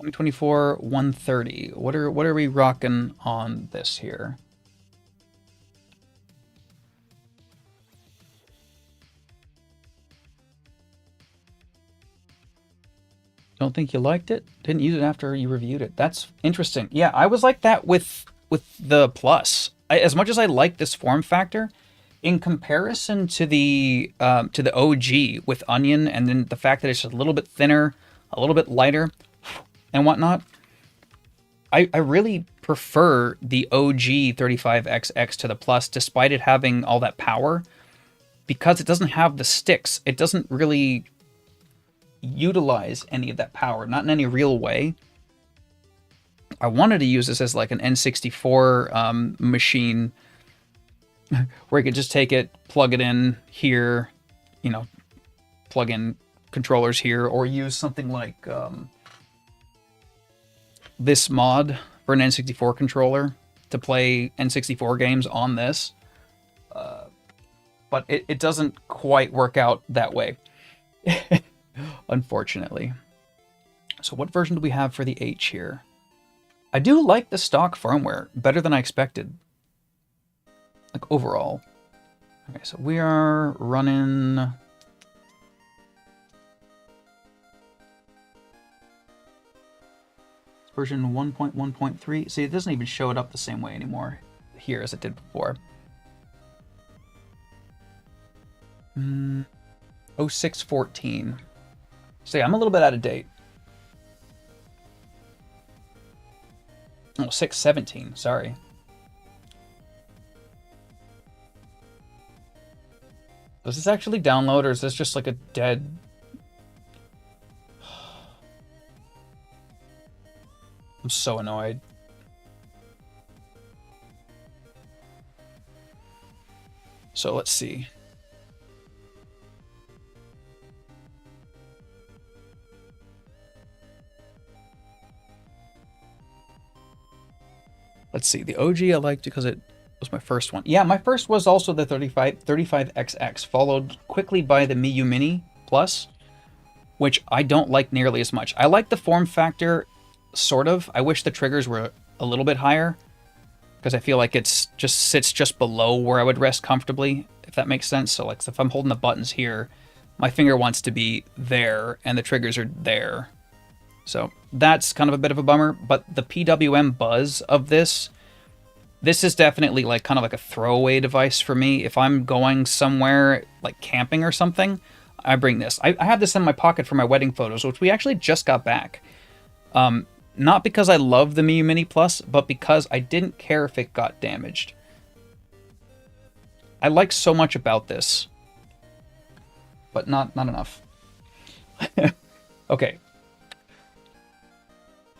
$2024 $130. What are we rocking on this here? Don't think you liked it? Didn't use it after you reviewed it. That's interesting. Yeah, I was like that with the Plus. As much as I like this form factor, in comparison to the OG with Onion, and then the fact that it's a little bit thinner, a little bit lighter, and whatnot, I really prefer the OG 35XX to the Plus, despite it having all that power, because it doesn't have the sticks. It doesn't really utilize any of that power, not in any real way. I wanted to use this as like an N64 machine, where I could just take it, plug it in here, you know, plug in controllers here, or use something like this mod for an N64 controller to play N64 games on this, but it doesn't quite work out that way, unfortunately. So what version do we have for the H here? I do like the stock firmware better than I expected, like overall. Okay, so we are running version 1.1.3. See, it doesn't even show it up the same way anymore here as it did before. 0614. So yeah, I'm a little bit out of date. Oh, 617, sorry. Does this actually download, or is this just like a dead... I'm so annoyed. So let's see. Let's see. The OG I liked because it was my first one. Yeah, my first was also the 35XX, followed quickly by the Miyu Mini Plus, which I don't like nearly as much. I like the form factor, sort of. I wish the triggers were a little bit higher, because I feel like it's just sits just below where I would rest comfortably, if that makes sense. So like if I'm holding the buttons here, my finger wants to be there, and the triggers are there. So that's kind of a bit of a bummer, but the PWM buzz of this is definitely like kind of like a throwaway device for me. If I'm going somewhere like camping or something, I bring this. I have this in my pocket for my wedding photos, which we actually just got back. Not because I love the Miyu Mini Plus, but because I didn't care if it got damaged. I like so much about this, but not enough. Okay.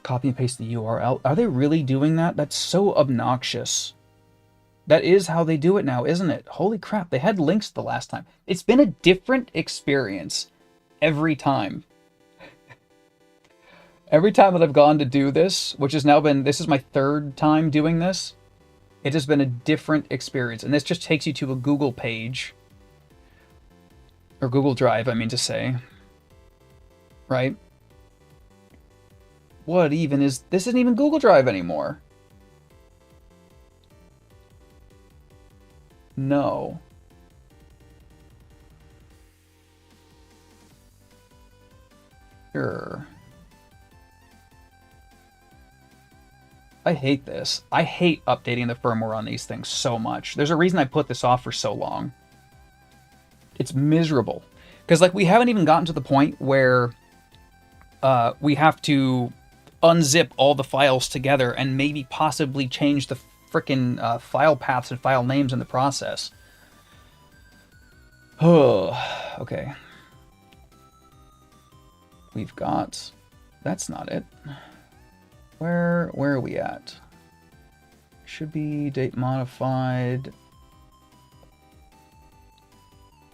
Copy and paste the URL. Are they really doing that? That's so obnoxious. That is how they do it now, isn't it? Holy crap, they had links the last time. It's been a different experience every time. Every time that I've gone to do this, which has now been, this is my third time doing this, it has been a different experience. And this just takes you to a Google page, or Google Drive, I mean to say, right? What even is... This isn't even Google Drive anymore. No. Sure. I hate this. I hate updating the firmware on these things so much. There's a reason I put this off for so long. It's miserable. Because like we haven't even gotten to the point where we have to unzip all the files together and maybe possibly change the frickin' file paths and file names in the process. Oh, okay. We've got... That's not it. Where are we at? Should be date modified.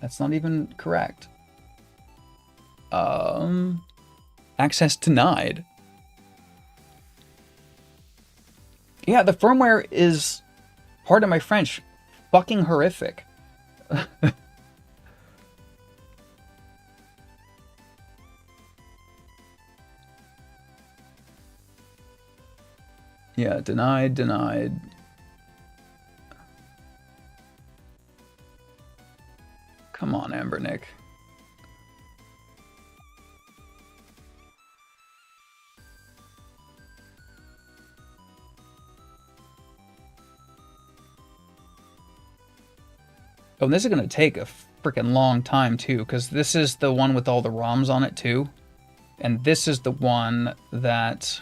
That's not even correct. Access denied. Yeah, the firmware is, pardon my French, fucking horrific. Yeah, denied. Come on, Ambernick. Oh, this is going to take a freaking long time, too, because this is the one with all the ROMs on it, too. And this is the one that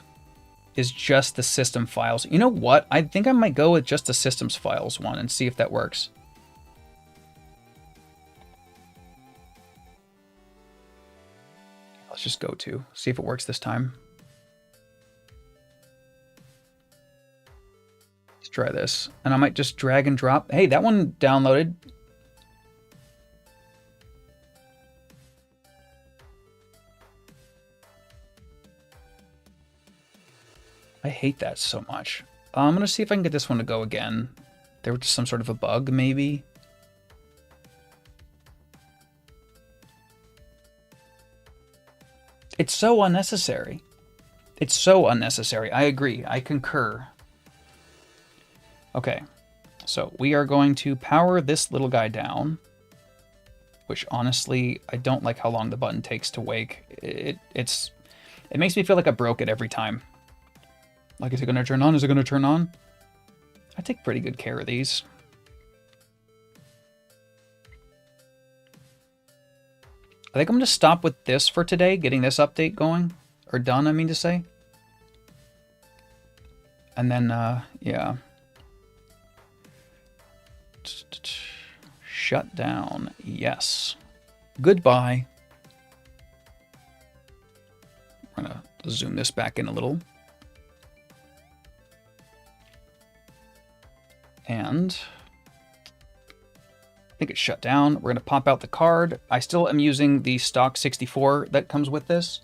is just the system files. You know what? I think I might go with just the systems files one and see if that works. Let's just go to, see if it works this time. Let's try this. And I might just drag and drop. Hey, that one downloaded. I hate that so much. I'm gonna see if I can get this one to go again. There was just some sort of a bug, maybe. It's so unnecessary. It's so unnecessary. I agree. I concur. Okay, so we are going to power this little guy down, which honestly, I don't like how long the button takes to wake. It makes me feel like I broke it every time. Like, is it going to turn on? Is it going to turn on? I take pretty good care of these. I think I'm going to stop with this for today, getting this update going. Or done, I mean to say. And then, yeah. Shut down. Yes. Goodbye. We're going to zoom this back in a little. And I think it's shut down. We're going to pop out the card. I still am using the stock 64 that comes with this.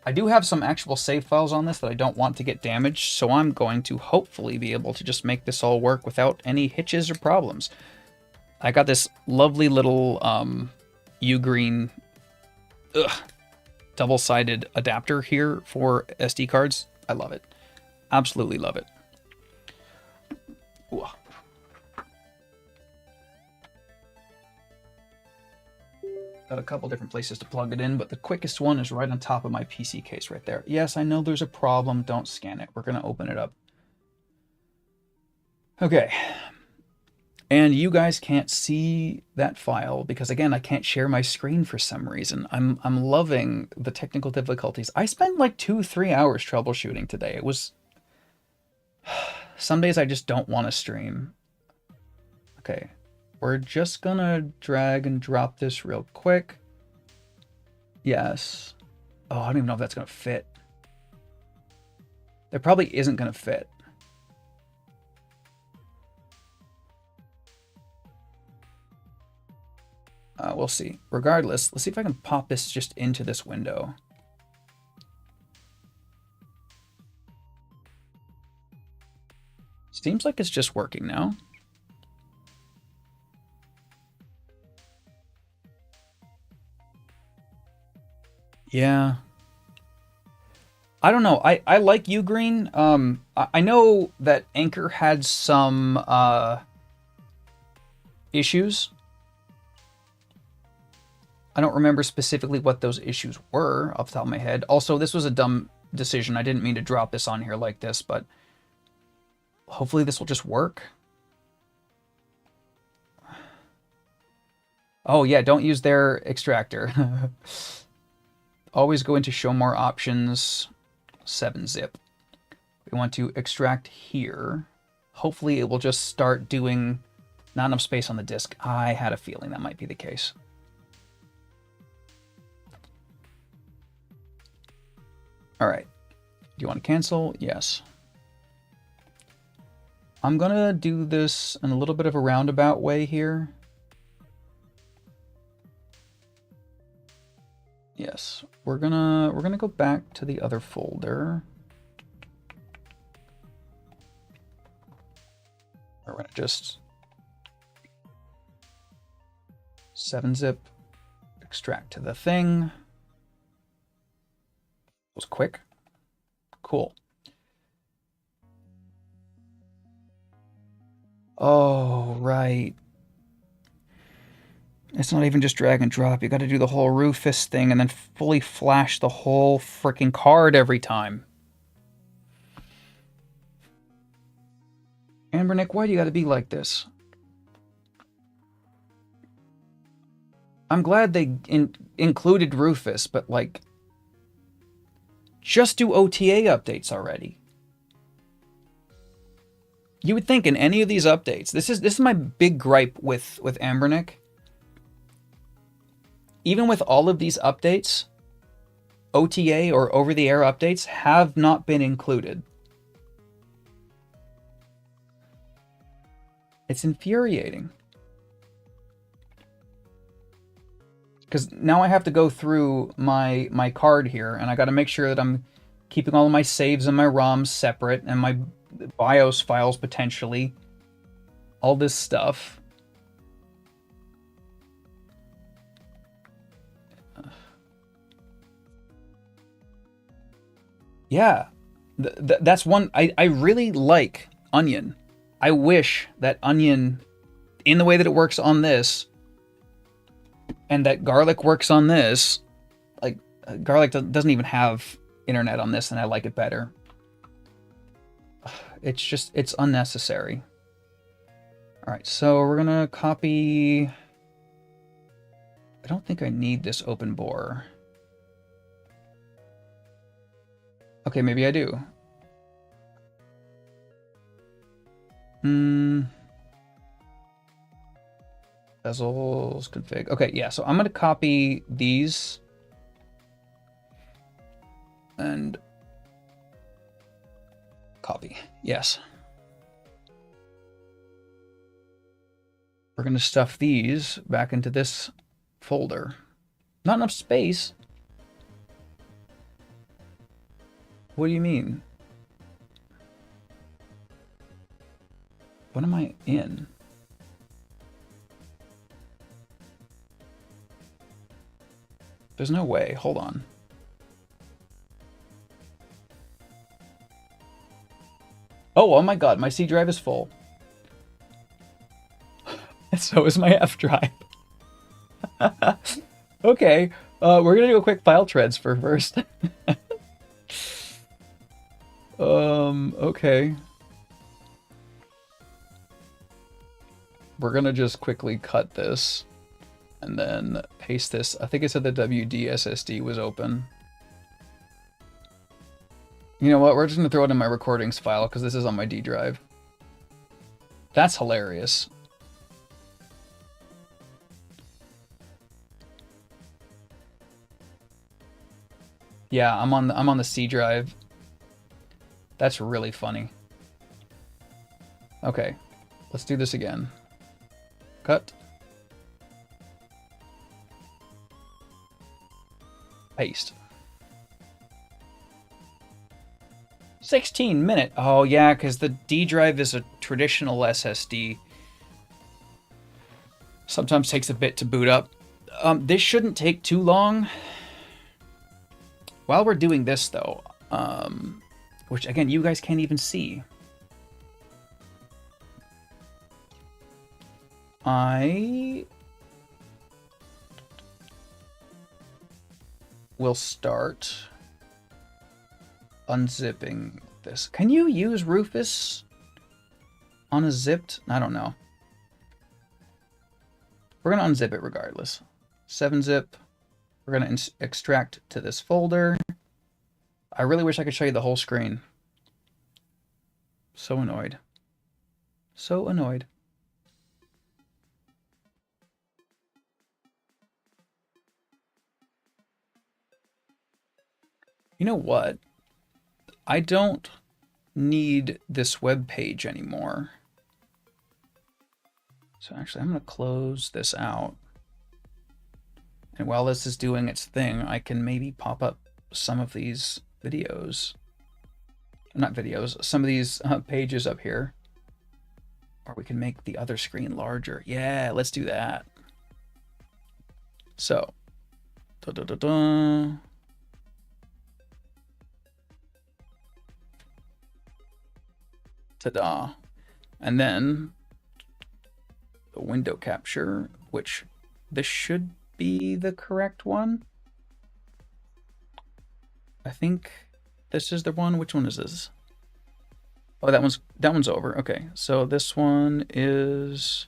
I do have some actual save files on this that I don't want to get damaged, so I'm going to hopefully be able to just make this all work without any hitches or problems. I got this lovely little Ugreen double-sided adapter here for SD cards. I love it. Absolutely love it. Ooh. Got a couple different places to plug it in, but the quickest one is right on top of my PC case right there. Yes, I know there's a problem. Don't scan it. We're going to open it up. Okay. And you guys can't see that file because, again, I can't share my screen for some reason. I'm loving the technical difficulties. I spent like 2-3 hours troubleshooting today. It was... Some days I just don't want to stream. Okay. We're just gonna drag and drop this real quick. Yes. Oh, I don't even know if that's gonna fit. It probably isn't gonna fit. We'll see. Regardless, let's see if I can pop this just into this window. Seems like it's just working now. Yeah. I don't know. I like Ugreen. I know that Anchor had some issues. I don't remember specifically what those issues were off the top of my head. Also, this was a dumb decision. I didn't mean to drop this on here like this, but hopefully this will just work. Oh yeah, don't use their extractor. Always go into show more options, 7-zip. We want to extract here. Hopefully it will just start doing not enough space on the disk. I had a feeling that might be the case. All right. Do you want to cancel? Yes. I'm gonna do this in a little bit of a roundabout way here. Yes, we're gonna go back to the other folder. We're gonna just 7-zip, extract to the thing. That was quick. Cool. Oh, right. It's not even just drag and drop. You got to do the whole Rufus thing and then fully flash the whole freaking card every time. Ambernick, why do you got to be like this? I'm glad they included Rufus, but like, just do OTA updates already. You would think in any of these updates, this is my big gripe with Ambernick. Even with all of these updates, OTA or over-the-air updates have not been included. It's infuriating. Because now I have to go through my card here, and I got to make sure that I'm keeping all of my saves and my ROMs separate, and my BIOS files potentially. All this stuff. Yeah, that's one. I really like Onion. I wish that Onion, in the way that it works on this, and that Garlic works on this, like Garlic doesn't even have internet on this, and I like it better. It's unnecessary. All right, so we're gonna copy. I don't think I need this open bore. Okay, maybe I do. Bezels, config. Okay, yeah, so I'm going to copy these. And copy. Yes. We're going to stuff these back into this folder. Not enough space. What do you mean? What am I in? There's no way. Hold on. Oh my god, my C drive is full. And so is my F drive. Okay, we're gonna do a quick file transfer first. Okay. We're gonna just quickly cut this and then paste this. I think it said the WD SSD was open. You know what? We're just gonna throw it in my recordings file because this is on my D drive. That's hilarious. Yeah, I'm on the C drive. That's really funny. Okay, let's do this again. Cut. Paste. 16-minute. Oh yeah, because the D drive is a traditional SSD. Sometimes takes a bit to boot up. This shouldn't take too long. While we're doing this though, which again you guys can't even see, I will start unzipping this. Can you use Rufus on a zipped? I don't know. We're gonna unzip it regardless. 7-zip. We're gonna extract to this folder. I really wish I could show you the whole screen. So annoyed. So annoyed. You know what? I don't need this web page anymore. So actually, I'm going to close this out. And while this is doing its thing, I can maybe pop up some of these videos. Not videos, some of these pages up here. Or we can make the other screen larger. Yeah, let's do that. So, ta-da. And then the window capture, which this should be the correct one. I think this is the one. Which one is this? Oh, that one's over. Okay, so this one is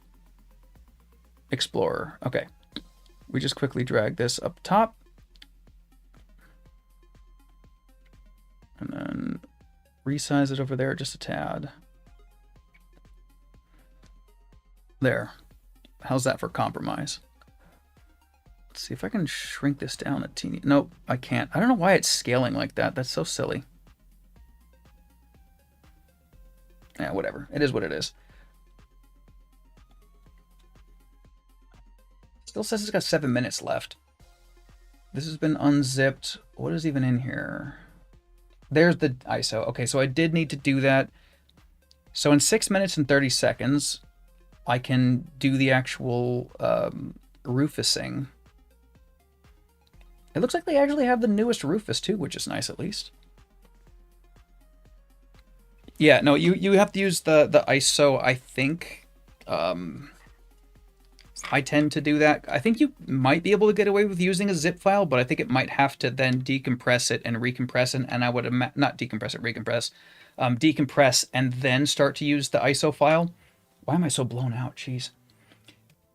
Explorer. Okay, we just quickly drag this up top. And then resize it over there just a tad. There. How's that for compromise? Let's see if I can shrink this down a teeny. Nope, I can't. I don't know why it's scaling like that. That's so silly. Yeah, whatever. It is what it is. Still says it's got 7 minutes left. This has been unzipped. What is even in here? There's the ISO. Okay, so I did need to do that. So in 6 minutes and 30 seconds, I can do the actual roofacing. It looks like they actually have the newest Rufus too, which is nice at least. Yeah, no, you have to use the ISO, I think. I tend to do that. I think you might be able to get away with using a zip file, but I think it might have to then decompress it and recompress it, and I would not decompress it, recompress, decompress and then start to use the ISO file. Why am I so blown out? Jeez.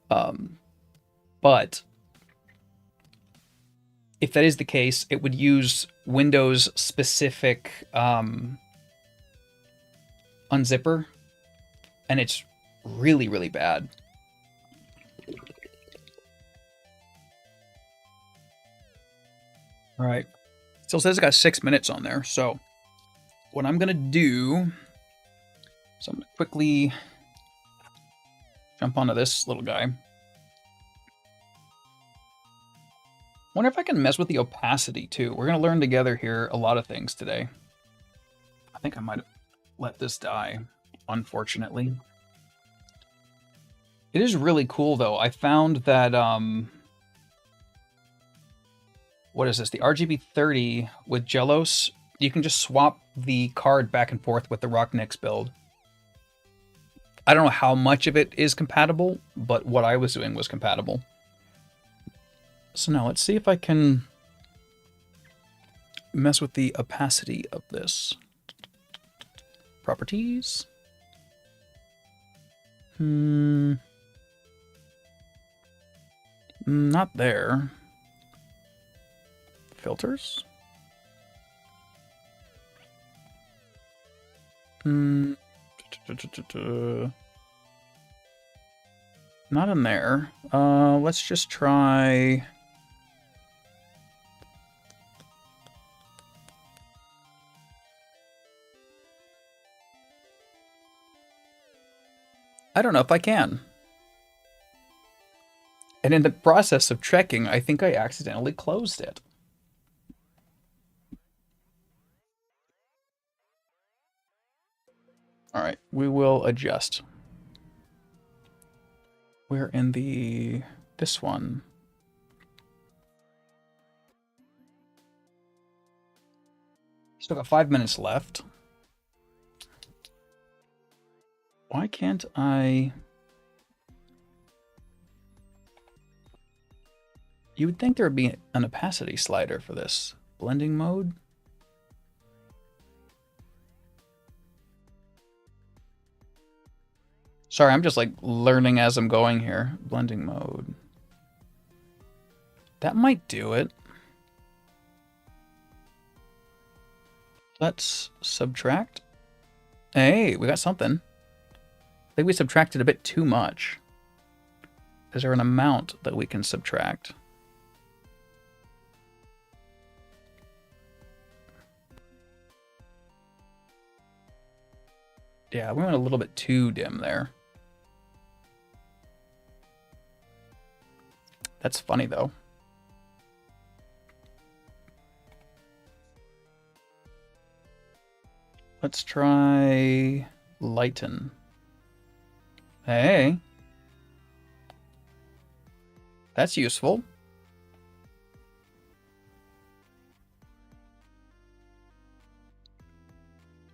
But if that is the case, it would use Windows specific unzipper, and it's really, really bad. All right. Still says it got 6 minutes on there. So what I'm going to do is I'm going to quickly jump onto this little guy. Wonder if I can mess with the opacity too. We're going to learn together here a lot of things today. I think I might have let this die, unfortunately. It is really cool though. I found that what is this? The RGB 30 with Jellos, you can just swap the card back and forth with the Rock Nix build. I don't know how much of it is compatible, but what I was doing was compatible. So now let's see if I can mess with the opacity of this. Properties. Not there. Filters. Not in there. Let's just try. I don't know if I can. And in the process of checking, I think I accidentally closed it. All right, we will adjust. We're in this one. Still got 5 minutes left. Why can't I? You would think there would be an opacity slider for this. Blending mode? Sorry, I'm just like learning as I'm going here. Blending mode. That might do it. Let's subtract. Hey, we got something. I think we subtracted a bit too much. Is there an amount that we can subtract? Yeah, we went a little bit too dim there. That's funny, though. Let's try lighten. Hey. That's useful.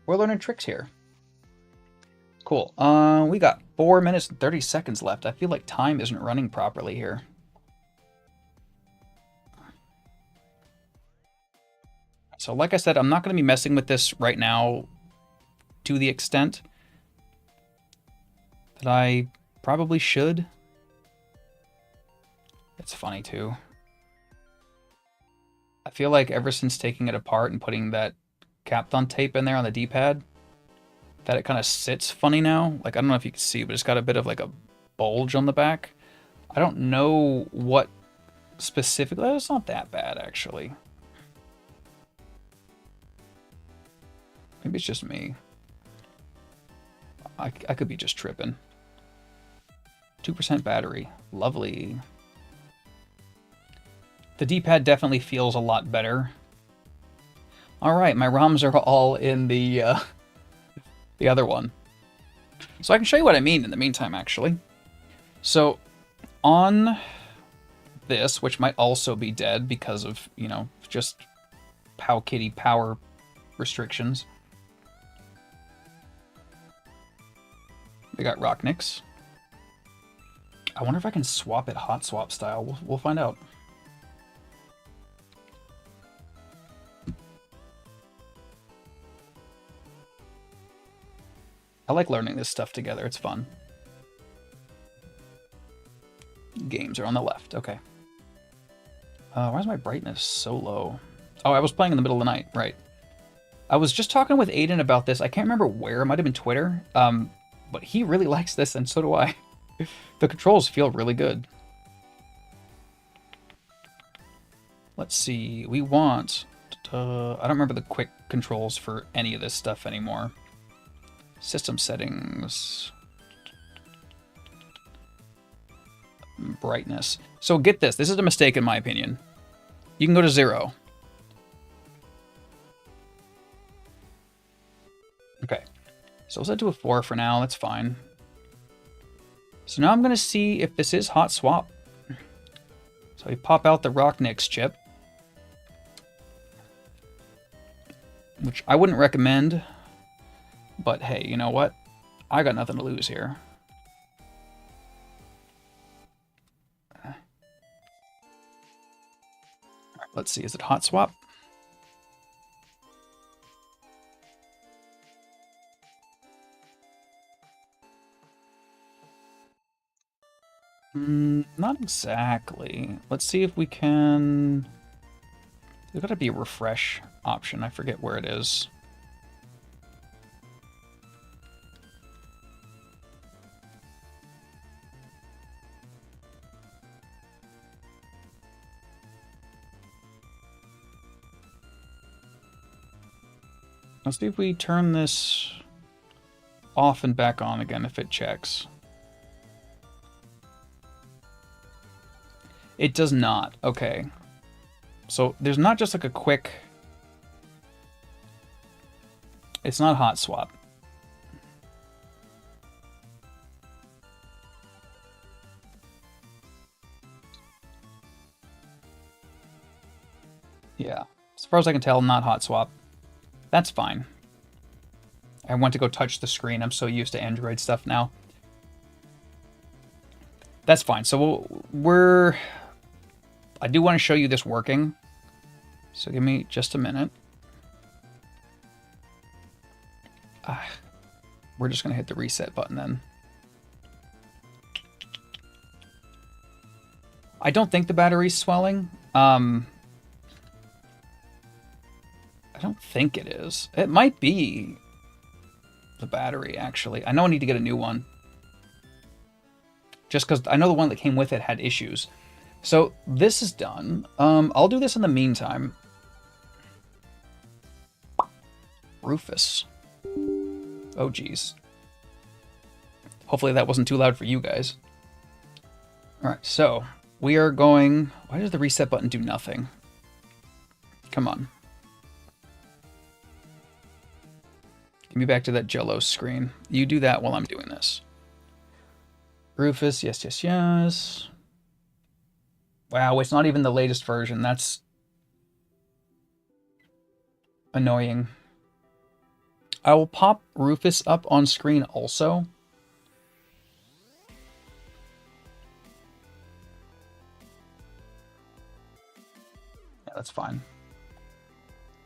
We're learning tricks here. Cool. We got 4 minutes and 30 seconds left. I feel like time isn't running properly here. So like I said, I'm not going to be messing with this right now to the extent that I probably should. It's funny too. I feel like ever since taking it apart and putting that Kapton tape in there on the D-pad, that it kind of sits funny now. Like, I don't know if you can see, but it's got a bit of like a bulge on the back. I don't know what specifically. It's not that bad, actually. Maybe it's just me. I could be just tripping. 2% battery. Lovely. The D-pad definitely feels a lot better. All right, my ROMs are all in the other one. So I can show you what I mean in the meantime, actually. So on this, which might also be dead because of, you know, just Powkitty power restrictions. We got Rocknix. I wonder if I can swap it hot swap style. We'll find out. I like learning this stuff together. It's fun. Games are on the left. Okay. Why is my brightness so low? Oh, I was playing in the middle of the night. Right. I was just talking with Aiden about this. I can't remember where. It might have been Twitter. But he really likes this, and so do I. The controls feel really good. Let's see. We want... I don't remember the quick controls for any of this stuff anymore. System settings. Brightness. So get this. This is a mistake in my opinion. You can go to 0. Okay. So we'll set to a 4 for now. That's fine. So now I'm going to see if this is hot swap. So we pop out the Rocknix chip. Which I wouldn't recommend. But hey, you know what? I got nothing to lose here. Alright, let's see. Is it hot swap? Not exactly. Let's see if we can... There's got to be a refresh option. I forget where it is. Let's see if we turn this off and back on again if it checks. It does not. Okay. So there's not just like a quick... It's not hot swap. Yeah. As far as I can tell, not hot swap. That's fine. I went to go touch the screen. I'm so used to Android stuff now. That's fine. So we're... I do want to show you this working. So give me just a minute. We're just going to hit the reset button then. I don't think the battery's swelling. I don't think it is. It might be the battery, actually. I know I need to get a new one. Just because I know the one that came with it had issues. So this is done. I'll do this in the meantime. Rufus. Oh, geez. Hopefully that wasn't too loud for you guys. All right, so we are going... Why does the reset button do nothing? Come on. Give me back to that Jello screen. You do that while I'm doing this. Rufus, yes, yes, yes. Wow, it's not even the latest version. That's annoying. I will pop Rufus up on screen also. Yeah, that's fine.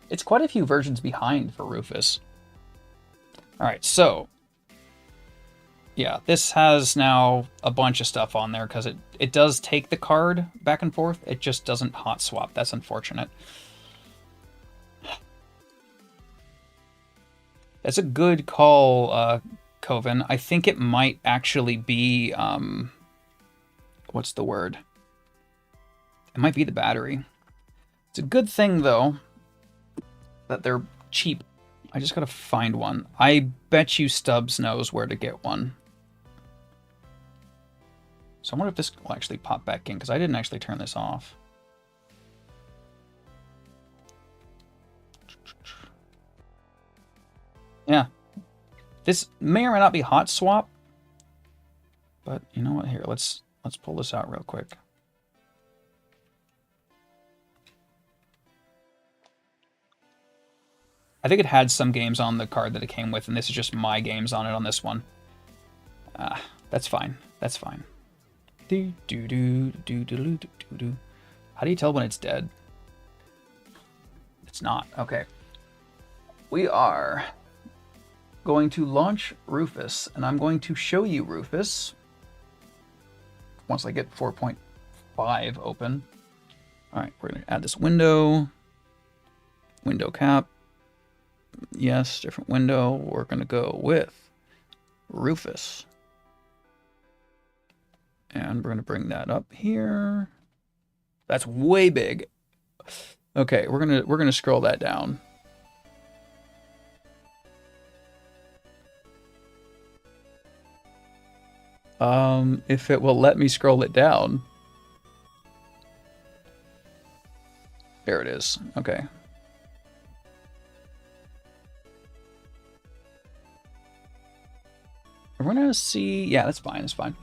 It's quite a few versions behind for Rufus. Alright, so... Yeah, this has now a bunch of stuff on there because it does take the card back and forth. It just doesn't hot swap. That's unfortunate. That's a good call, Coven. I think it might actually be... what's the word? It might be the battery. It's a good thing, though, that they're cheap. I just gotta find one. I bet you Stubbs knows where to get one. So I wonder if this will actually pop back in, because I didn't actually turn this off. Yeah. This may or may not be hot swap. But you know what? Here, let's pull this out real quick. I think it had some games on the card that it came with, and this is just my games on it on this one. That's fine. That's fine. How do you tell when it's dead? It's not. Okay. We are going to launch Rufus, and I'm going to show you Rufus once I get 4.5 open. All right, we're going to add this window cap. Yes, different window. We're going to go with Rufus. And we're going to bring that up here. That's way big. Okay, we're going to scroll that down. If it will let me scroll it down. There it is. Okay. We're going to see... Yeah, that's fine. That's fine.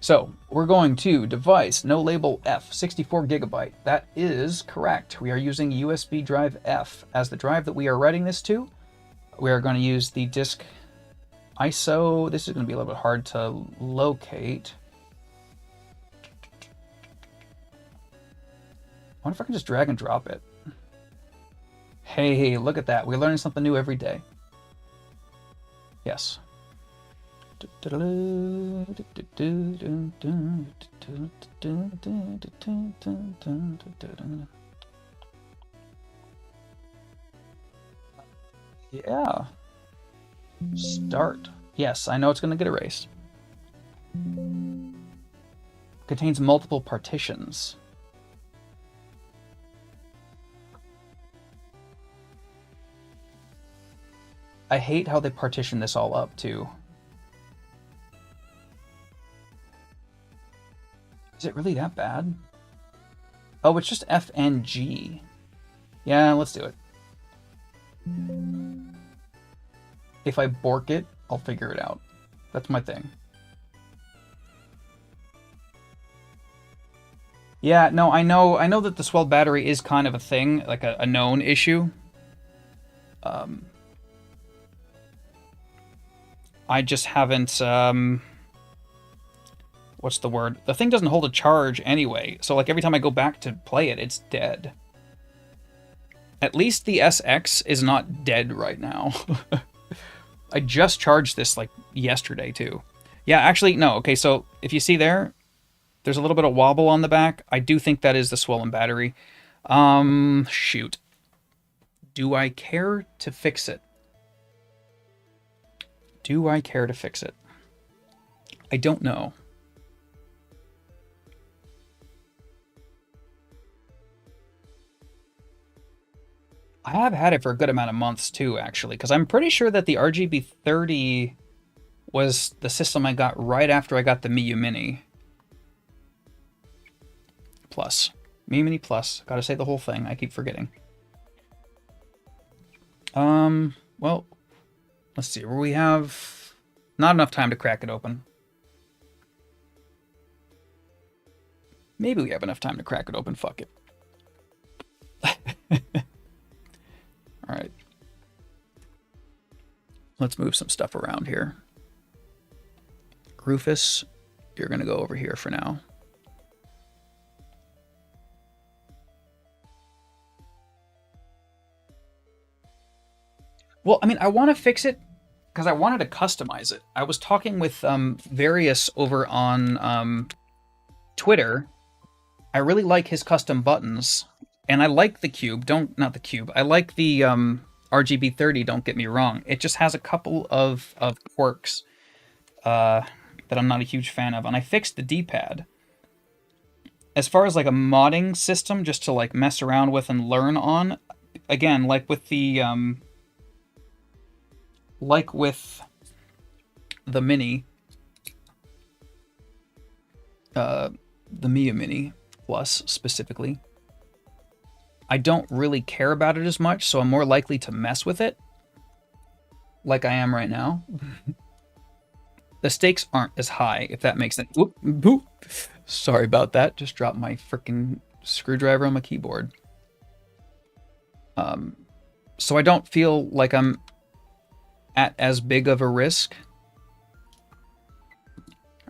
So, we're going to device, no label F, 64 gigabyte. That is correct. We are using USB drive F as the drive that we are writing this to. We are going to use the disk ISO. This is going to be a little bit hard to locate. I wonder if I can just drag and drop it. Hey, look at that. We're learning something new every day. Yes. Yeah. Start. Yes, I know it's going to get erased. Contains multiple partitions. I hate how they partition this all up, too. Is it really that bad? Oh, it's just FNG. Yeah, let's do it. If I bork it, I'll figure it out. That's my thing. Yeah, no, I know that the swelled battery is kind of a thing, like a known issue. I just haven't, what's the word? The thing doesn't hold a charge anyway, so like every time I go back to play it, it's dead. At least the SX is not dead right now. I just charged this like yesterday too. Yeah, actually, no. Okay, so if you see there's a little bit of wobble on the back. I do think that is the swollen battery. Shoot. Do I care to fix it? Do I care to fix it? I don't know. I have had it for a good amount of months too, actually, because I'm pretty sure that the RGB 30 was the system I got right after I got the Miyu Mini. Plus. Miyu Mini Plus. Gotta say the whole thing. I keep forgetting. Well, let's see. We have not enough time to crack it open. Maybe we have enough time to crack it open. Fuck it. All right. Let's move some stuff around here. Rufus, you're going to go over here for now. Well, I mean, I want to fix it because I wanted to customize it. I was talking with Various over on Twitter. I really like his custom buttons, and I like the cube. Not the cube. I like the RGB 30. Don't get me wrong. It just has a couple of quirks that I'm not a huge fan of, and I fixed the D-pad. As far as like a modding system, just to like mess around with and learn on, again, like with the Mini, the Miyu Mini Plus specifically, I don't really care about it as much, so I'm more likely to mess with it. like I am right now, the stakes aren't as high, if that makes sense. Whoop, whoop. Sorry about that. Just dropped my freaking screwdriver on my keyboard. So I don't feel like I'm at as big of a risk.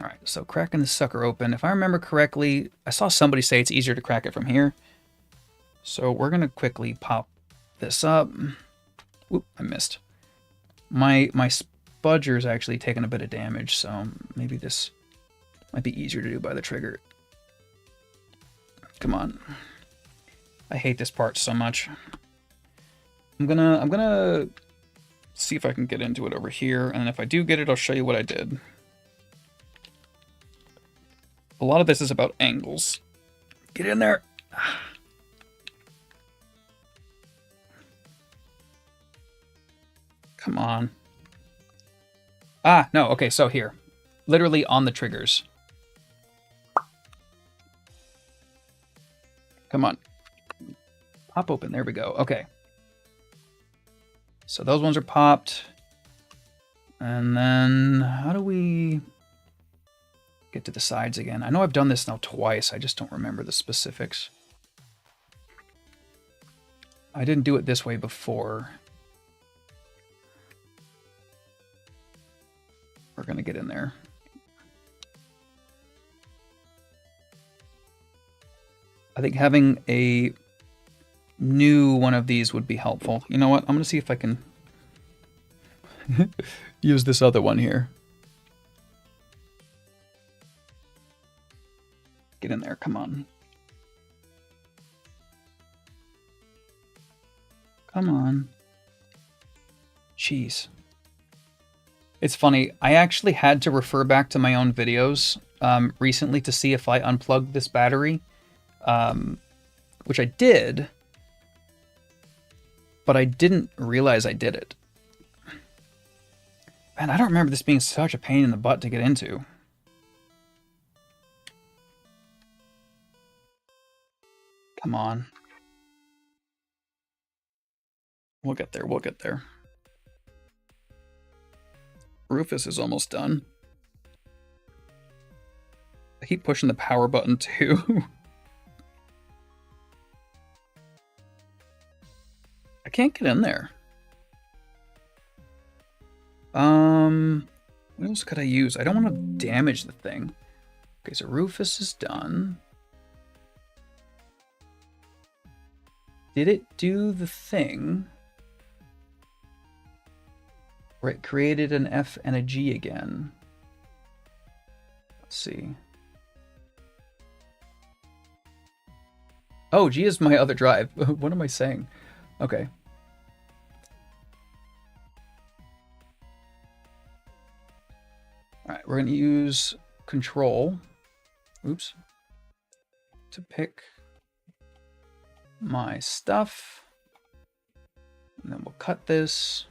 All right, so cracking the sucker open. If I remember correctly, I saw somebody say it's easier to crack it from here. So we're going to quickly pop this up. Whoop, I missed. My spudger's actually taking a bit of damage, so maybe this might be easier to do by the trigger. Come on. I hate this part so much. I'm gonna see if I can get into it over here, and if I do get it, I'll show you what I did. A lot of this is about angles. Get in there. Come on. Ah, no, okay, so here. Literally on the triggers. Come on. Pop open, there we go, okay. So those ones are popped. And then how do we get to the sides again? I know I've done this now twice. I just don't remember the specifics. I didn't do it this way before. We're going to get in there. I think having a new one of these would be helpful. You know what? I'm going to see if I can use this other one here. Get in there, come on. Come on. Jeez. It's funny, I actually had to refer back to my own videos recently to see if I unplugged this battery, which I did, but I didn't realize I did it. Man, I don't remember this being such a pain in the butt to get into. Come on. We'll get there, we'll get there. Rufus is almost done. I keep pushing the power button too. I can't get in there. What else could I use? I don't want to damage the thing. Okay, so Rufus is done. Did it do the thing where it created an F and a G again? Let's see. Oh, G is my other drive. What am I saying? Okay. All right, we're going to use control. Oops. To pick my stuff. And then we'll cut this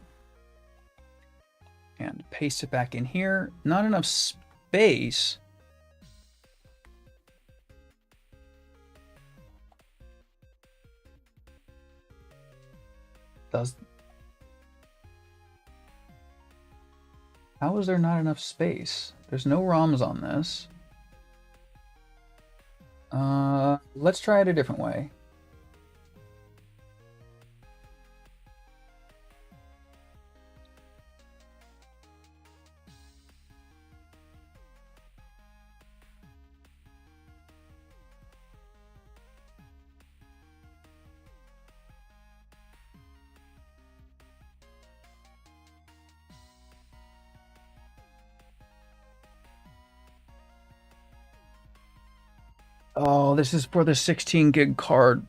and paste it back in here. Not enough space. How is there not enough space? There's no ROMs on this. Let's try it a different way. Oh, this is for the 16 gig card.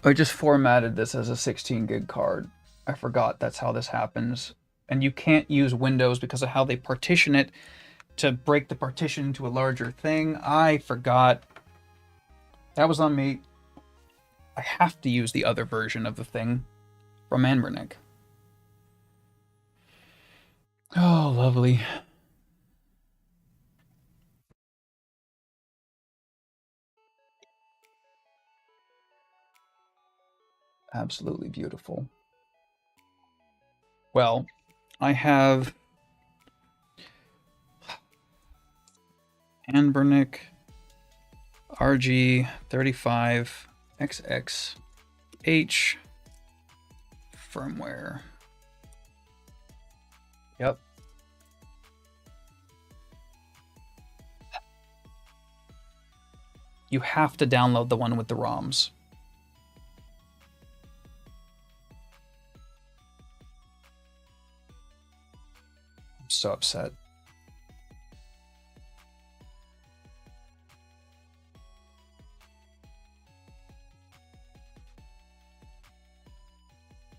I just formatted this as a 16 gig card. I forgot that's how this happens. And you can't use Windows because of how they partition it to break the partition into a larger thing. I forgot. That was on me. I have to use the other version of the thing from Anbernick. Oh, lovely. Absolutely beautiful. Well, I have Anbernic RG35 XXH firmware. Yep. You have to download the one with the ROMs. I'm so upset.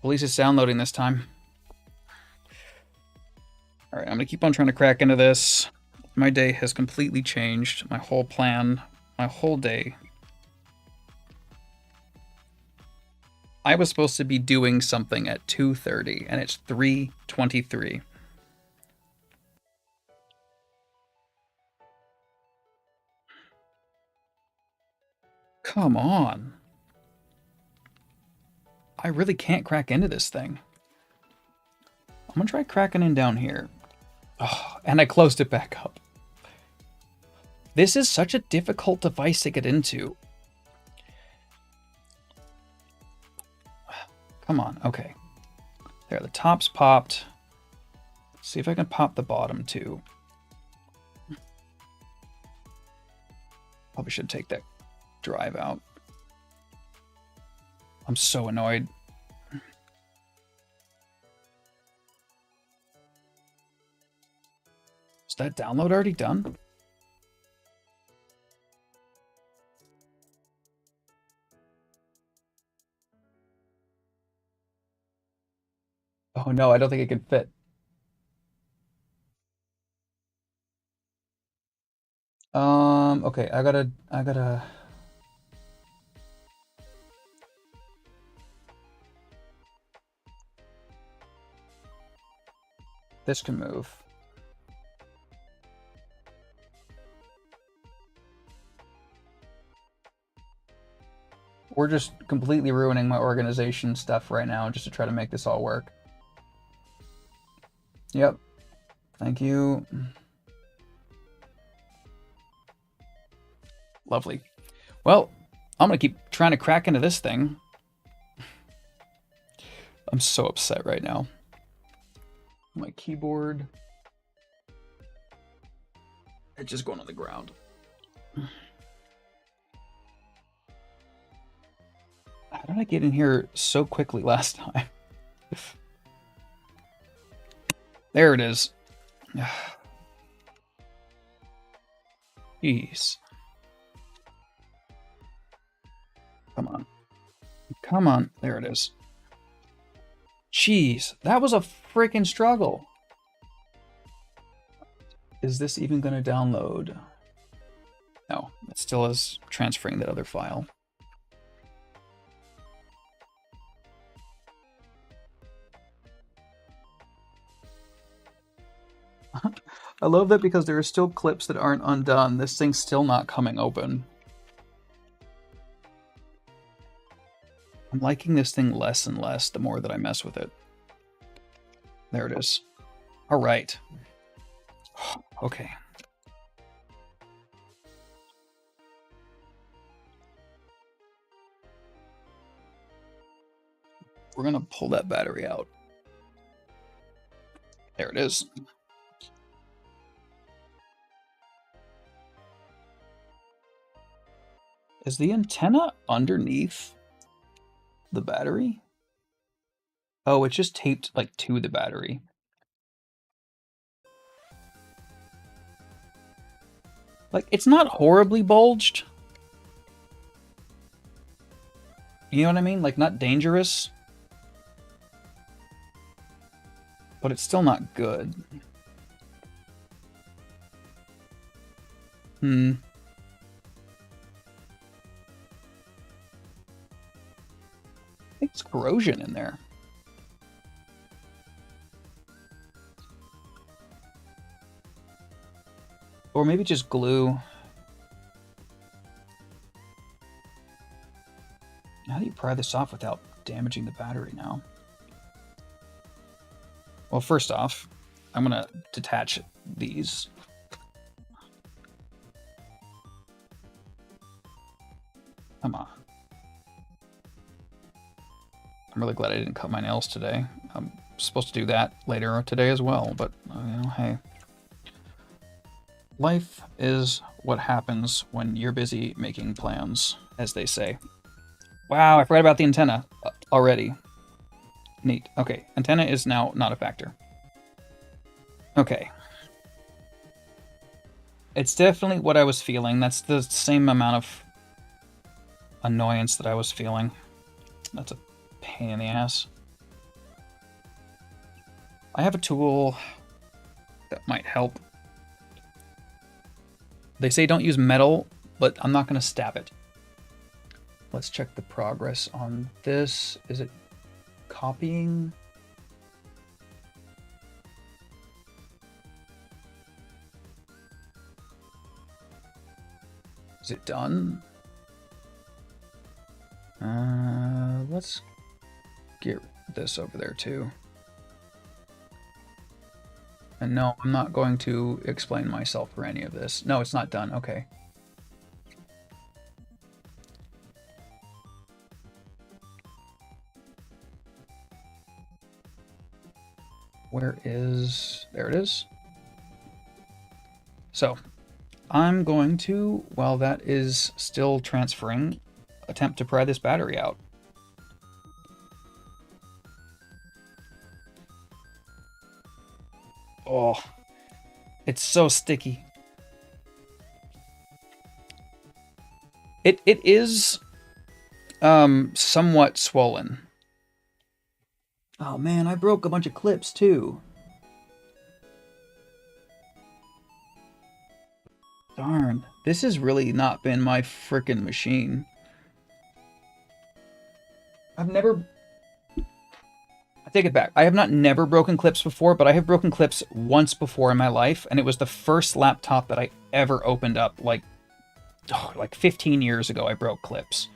At least it's downloading this time. All right, I'm gonna keep on trying to crack into this. My day has completely changed. My whole plan, my whole day. I was supposed to be doing something at 2:30, and it's 3:23. Come on. I really can't crack into this thing. I'm gonna try cracking in down here. Oh, and I closed it back up. This is such a difficult device to get into. Come on, okay. There, the top's popped. Let's see if I can pop the bottom too. Probably should take that drive out. I'm so annoyed. Is that download already done? Oh no, I don't think it can fit. Okay, I gotta. This can move. We're just completely ruining my organization stuff right now just to try to make this all work. Yep. Thank you. Lovely. Well, I'm gonna keep trying to crack into this thing. I'm so upset right now. My keyboard. It's just going on the ground. How did I get in here so quickly last time? There it is. Jeez. Come on. Come on. There it is. Jeez, that was a freaking struggle. Is this even going to download? No, it still is transferring that other file. I love that because there are still clips that aren't undone. This thing's still not coming open. I'm liking this thing less and less the more that I mess with it. There it is. All right. Okay. We're gonna pull that battery out. There it is. Is the antenna underneath the battery? Oh, it's just taped like to the battery. Like, it's not horribly bulged. You know what I mean? Like, not dangerous. But it's still not good. I think it's corrosion in there. Or maybe just glue. How do you pry this off without damaging the battery now? Well, first off, I'm gonna detach these. Come on. I'm really glad I didn't cut my nails today. I'm supposed to do that later today as well, but, you know, hey. Life is what happens when you're busy making plans, as they say. Wow, I forgot about the antenna already. Neat. Okay, antenna is now not a factor. Okay. It's definitely what I was feeling. That's the same amount of annoyance that I was feeling. That's a pain in the ass. I have a tool that might help. They say don't use metal, but I'm not going to stab it. Let's check the progress on this. Is it copying? Is it done? Let's get this over there too. And no, I'm not going to explain myself for any of this. No, it's not done. Okay. Where is... There it is. So, I'm going to, while that is still transferring, attempt to pry this battery out. Oh, it's so sticky. It is somewhat swollen. Oh man, I broke a bunch of clips too. Darn, this has really not been my frickin' machine. I've never... I take it back. I have not never broken clips before, but I have broken clips once before in my life, and it was the first laptop that I ever opened up, like 15 years ago I broke clips.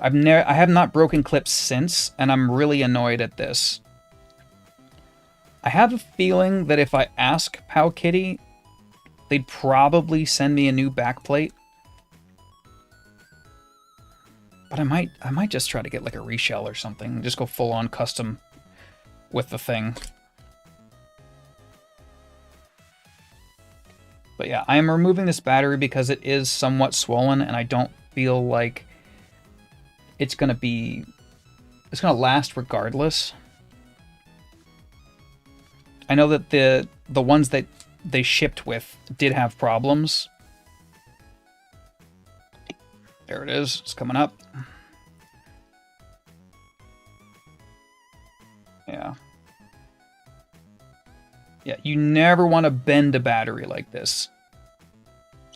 I have not broken clips since, and I'm really annoyed at this. I have a feeling that if I ask Powkitty, they'd probably send me a new backplate. But I might just try to get like a reshell or something. Just go full on custom with the thing. But yeah, I am removing this battery because it is somewhat swollen and I don't feel like it's gonna last regardless. I know that the ones that they shipped with did have problems. There it is. It's coming up. Yeah. Yeah, you never want to bend a battery like this.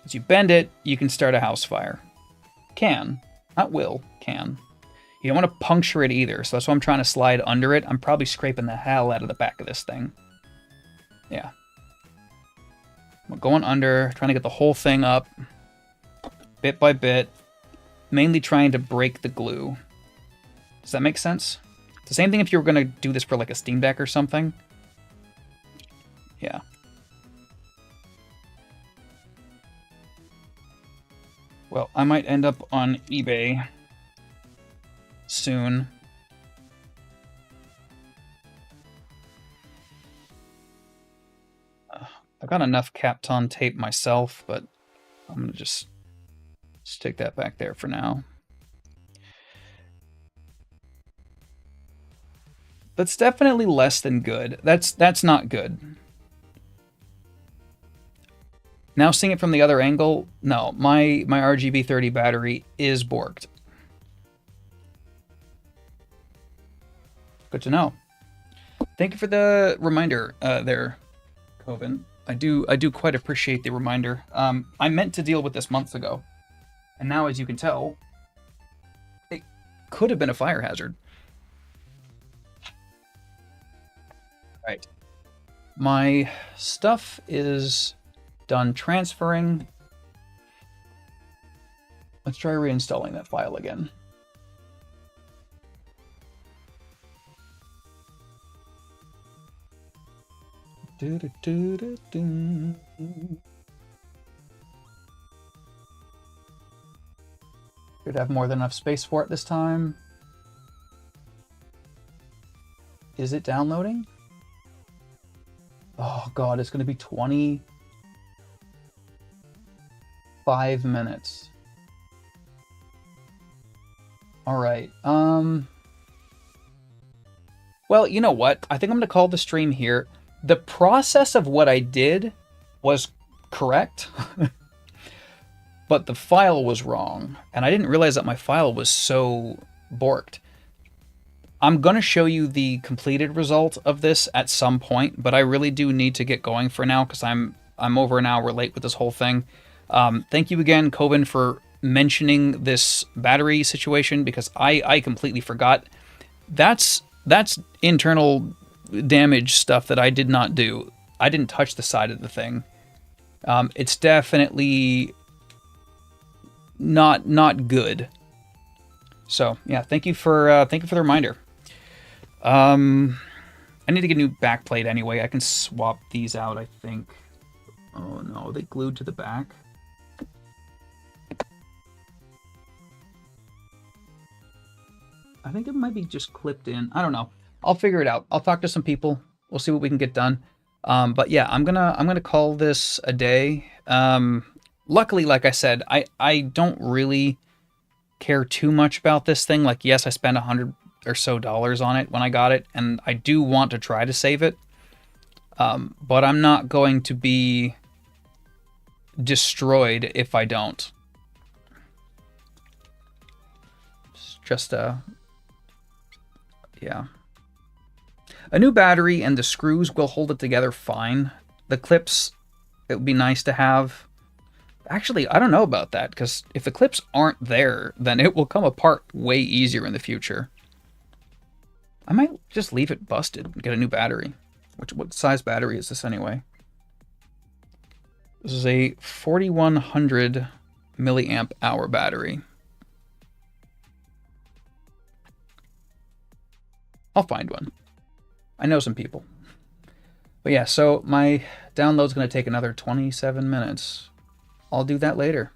As you bend it, you can start a house fire. Can. Not will. Can. You don't want to puncture it either, so that's why I'm trying to slide under it. I'm probably scraping the hell out of the back of this thing. Yeah. I'm going under, trying to get the whole thing up. Bit by bit. Mainly trying to break the glue. Does that make sense? It's the same thing if you were going to do this for like a Steam Deck or something. Yeah. Well, I might end up on eBay soon. I've got enough Kapton tape myself, but I'm going to just stick that back there for now. That's definitely less than good. That's not good. Now seeing it from the other angle, no, my RGB30 battery is borked. Good to know. Thank you for the reminder there, Coven. I do quite appreciate the reminder. I meant to deal with this months ago. And now, as you can tell, it could have been a fire hazard. Right. My stuff is done transferring. Let's try reinstalling that file again. Do-do-do-do-do. Should have more than enough space for it this time. Is it downloading? Oh god, it's gonna be 25 minutes. Alright, well, you know what? I think I'm gonna call the stream here. The process of what I did was correct, but the file was wrong, and I didn't realize that my file was so borked. I'm going to show you the completed result of this at some point, but I really do need to get going for now because I'm over an hour late with this whole thing. Thank you again, Coben, for mentioning this battery situation because I completely forgot. That's internal damage stuff that I did not do. I didn't touch the side of the thing. It's definitely not good. So yeah, thank you for the reminder. I need to get a new backplate anyway. I can swap these out, I think. Oh no, they glued to the back. I think it might be just clipped in. I don't know. I'll figure it out. I'll talk to some people. We'll see what we can get done. But yeah, I'm gonna call this a day. Luckily, like I said, I don't really care too much about this thing. Like, yes, I spent $100 or so on it when I got it, and I do want to try to save it. But I'm not going to be destroyed if I don't. It's just yeah. A new battery and the screws will hold it together fine. The clips, it would be nice to have. Actually, I don't know about that, because if the clips aren't there, then it will come apart way easier in the future. I might just leave it busted and get a new battery. What size battery is this anyway? This is a 4100 milliamp hour battery. I'll find one. I know some people. But yeah, so my download's going to take another 27 minutes. I'll do that later.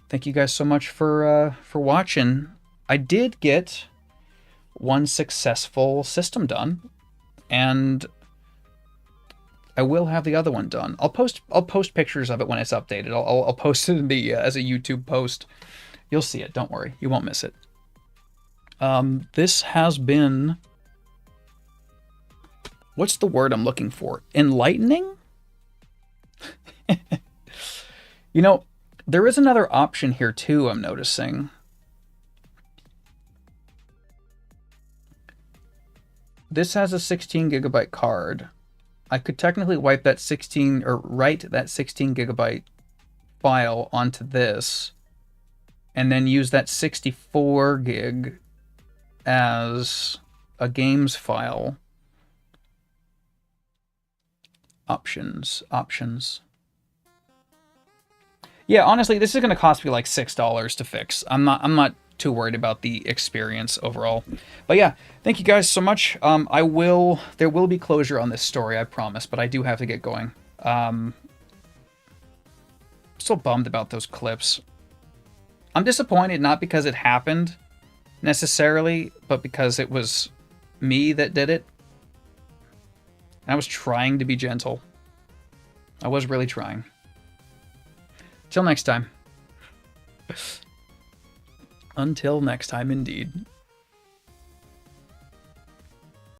Thank you guys so much for watching. I did get one successful system done, and I will have the other one done. I'll post pictures of it when it's updated. I'll post it in the as a YouTube post. You'll see it. Don't worry, you won't miss it. This has been, what's the word I'm looking for? Enlightening? You know, there is another option here too, I'm noticing. This has a 16 gigabyte card. I could technically wipe that 16 or write that 16 gigabyte file onto this and then use that 64 gig as a games file. Options. Yeah, honestly, this is going to cost me like $6 to fix. I'm not too worried about the experience overall. But yeah, thank you guys so much. There will be closure on this story, I promise, but I do have to get going. Still bummed about those clips. I'm disappointed not because it happened necessarily, but because it was me that did it. And I was trying to be gentle. I was really trying. Till next time. Until next time, indeed.